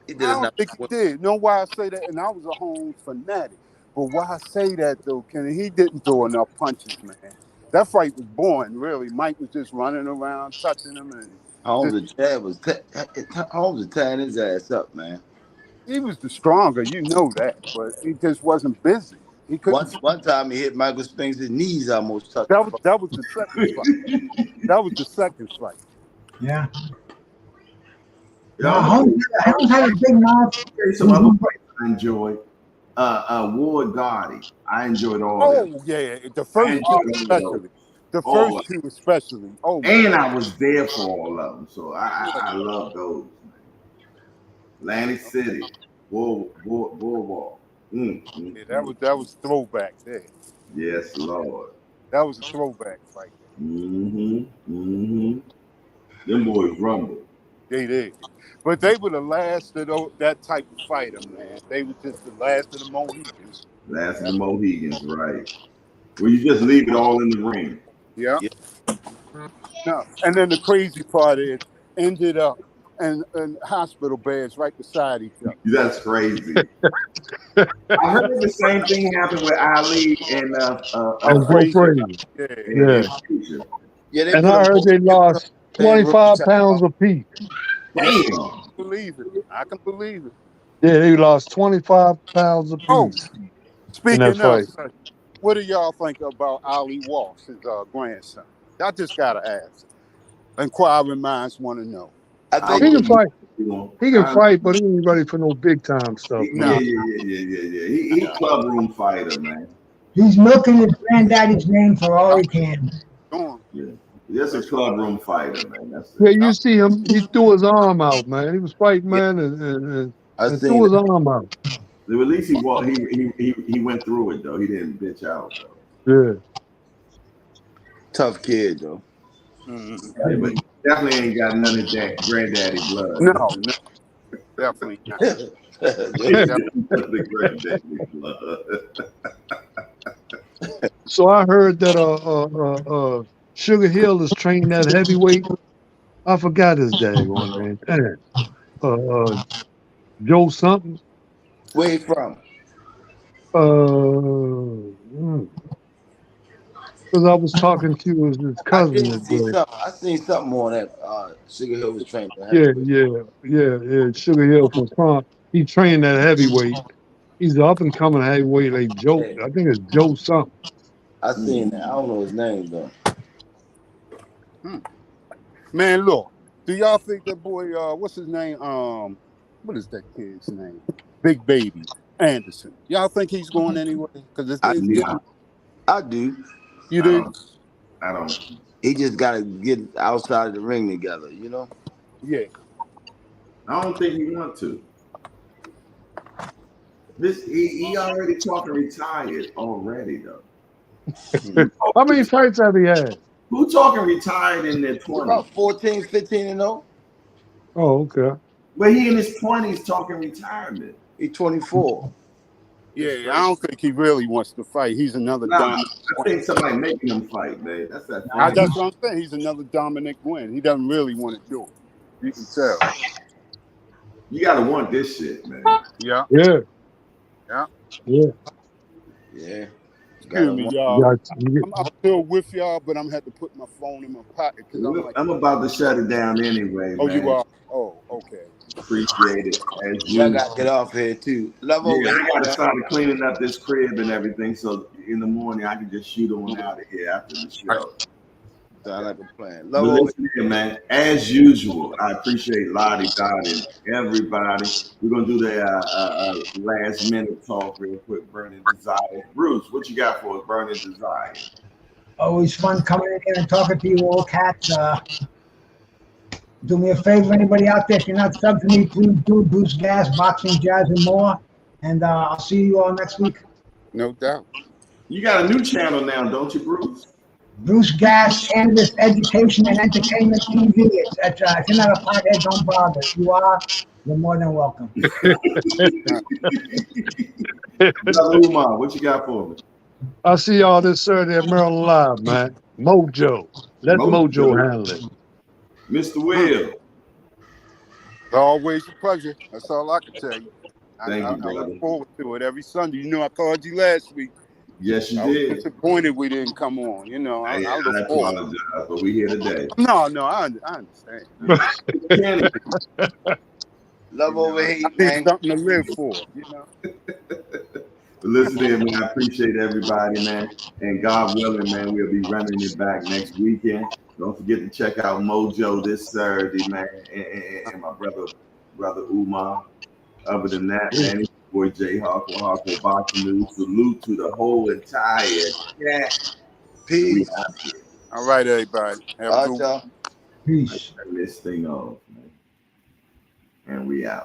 B: He did
E: I don't
B: enough.
E: think he did. You know why I say that? And I was a Holmes fanatic. But why I say that though, Kenny, he didn't throw enough punches, man. That fight was boring, really. Mike was just running around, touching him, and
B: Holmes was tearing his ass up, man.
E: he was the stronger, you know that. But he just wasn't busy. He couldn't.
B: One time he hit Michael Spinks' knees almost touched.
E: That was the second fight. That was the second fight.
C: Yeah.
A: Yeah,
C: Now, Holmes had a big mouth.
A: some other fights I enjoyed. Ward Gotti. I enjoyed all that.
E: Oh yeah, the first two especially. The
A: Oh,
E: first two especially. Oh,
A: and I was there for all of them, so I love those. Atlantic City, Boardwalk.
E: yeah, that was throwback there.
A: Yes, Lord.
E: That was a throwback fight.
A: Them boys rumble.
E: They did. But they were the last of that type of fighter, man. They were just the last of the Mohicans.
A: Last of the Mohegans, right? Well, you just leave it all in the ring.
E: Yeah.
B: Yeah.
E: No. And then the crazy part is, ended up in hospital beds right beside each other.
A: That's crazy. I heard the same thing happened with Ali and
D: And Joe
E: Frazier.
D: Frazier.
E: Yeah.
D: Yeah.
A: Future.
B: Yeah, they
D: And
B: put
D: I
B: them
D: heard
B: both
D: they
B: in the
D: lost
B: same room.
D: 25 pounds apiece.
A: Damn.
E: Believe it. I can believe it.
D: Yeah, they lost 25 pounds
E: Oh,
D: apiece in that
E: speaking of,
D: fight.
E: what do y'all think about Ali Walsh, his grandson? I just gotta ask. Inquiring minds want to know.
B: I
A: I
B: think
D: He can
A: wouldn't.
D: fight.
A: You know,
D: He can fight, but he ain't ready for no big time stuff,
A: yeah,
E: Nah,
D: man.
A: yeah. He club room fighter, man.
C: He's milking his granddaddy's name for all he can.
E: go on.
A: Yeah, that's a club room fighter, man. That's
D: Yeah,
A: it.
D: you see him, he threw his arm out, man. He was fighting,
B: yeah,
D: man,
B: I
D: and
B: seen
D: threw his
B: that.
D: arm out.
A: At least he walked. He went through it though. He didn't bitch out though.
D: Yeah.
B: Tough kid though.
E: Mhm.
A: Yeah, but he definitely ain't got none of that granddaddy blood.
E: No, definitely not.
B: Yeah.
A: The granddaddy blood.
D: So I heard that Sugar Hill is training that heavyweight. I forgot his daggone name. Damn. Joe something.
B: Where he from?
D: Because I was talking to his
B: I
D: cousin
B: did see
D: today.
B: something. I seen something on that. Sugar Hill was trained to
D: Yeah,
B: heavyweight.
D: yeah. Sugar Hill from Prom. He trained that heavyweight. He's an up and coming heavyweight like Joe.
B: Yeah,
D: I think it's Joe something.
B: I seen that. I don't know his name though.
E: Man, look. Do y'all think that boy? What's his name? What is that kid's name? Big Baby Anderson. Y'all think he's going anywhere? Because it's
B: I
A: Yeah,
B: I do.
E: you
A: I
E: do.
A: don't. I don't.
B: He just got to get outside of the ring together, you know.
E: Yeah.
A: I don't think he want to. He already talking retired already though.
D: How many fights have he had?
A: Who talking retired in their
B: He's
A: 20s?
B: about 14, 15 and 0.
D: Oh, okay.
A: But he in his 20s talking retirement.
B: He's 24.
E: Yeah, I don't think he really wants to fight. He's another
A: Nah,
E: dominant.
A: I think somebody making him fight, man. That's that fight.
E: That's what I'm saying. He's another Dominic Wynn. He doesn't really want to do it. You can tell.
A: You gotta want this shit, man.
E: Yeah.
D: Yeah.
E: Yeah.
D: Yeah.
B: Yeah.
E: Excuse me, y'all.
D: Yeah.
E: I'm still with y'all, but I'm gonna have to put my phone in my pocket because I'm like,
A: I'm about to shut it down anyway,
E: oh,
A: man.
E: you are. Oh, okay.
A: Appreciate it. As
B: Y'all
A: usual.
B: got to get off here too. Love
A: Yeah,
B: over
A: I
B: here.
A: gotta start cleaning up this crib and everything, so in the morning I can just shoot on out of here after the show.
B: Sound like a plan.
A: But
B: Love over
A: listen here, man. As usual, I appreciate Lottie, Dottie, and everybody. We're gonna do the last minute talk real quick. Burning Desire. Bruce, what you got for us? Burning Desire.
C: Always fun coming in here and talking to you all cats. Do me a favor, anybody out there, if you're not subbed to me, please do. Bruce Gas, Boxing, Jazz, and more. And I'll see you all next week.
E: No doubt.
A: You got a new channel now, don't you, Bruce?
C: Bruce Gas, Cannabis Education and Entertainment TV. If you're not a pothead, don't bother. If you are, you're more than welcome.
A: Brother Umar, what you got for me?
D: I'll see y'all this Saturday at Maryland Live, man. Mojo. Let Mojo handle it.
A: Mr. Will.
E: Always a pleasure. That's all I can tell you.
A: Thank you,
E: I
A: brother.
E: look forward to it every Sunday. You know, I called you last week.
A: Yes, you
E: I was
A: did.
E: disappointed we didn't come on. You know, I
A: I
E: look forward.
A: apologize, but we here today.
E: No, I understand.
A: Kenny,
B: Love over here,
E: I need
B: man.
E: something to live for. You know.
A: listen here, man. I appreciate everybody, man. And God willing, man, we'll be running it back next weekend. Don't forget to check out Mojo this Saturday, man. And my brother Umar. Other than that, man, it's your boy J Hawk with Hawko Boxing News. Salute to the whole entire chat.
B: Peace.
E: All right, everybody. Have a
B: All
E: good
B: right, y'all.
C: Peace.
A: Turn this thing off, man. And we out.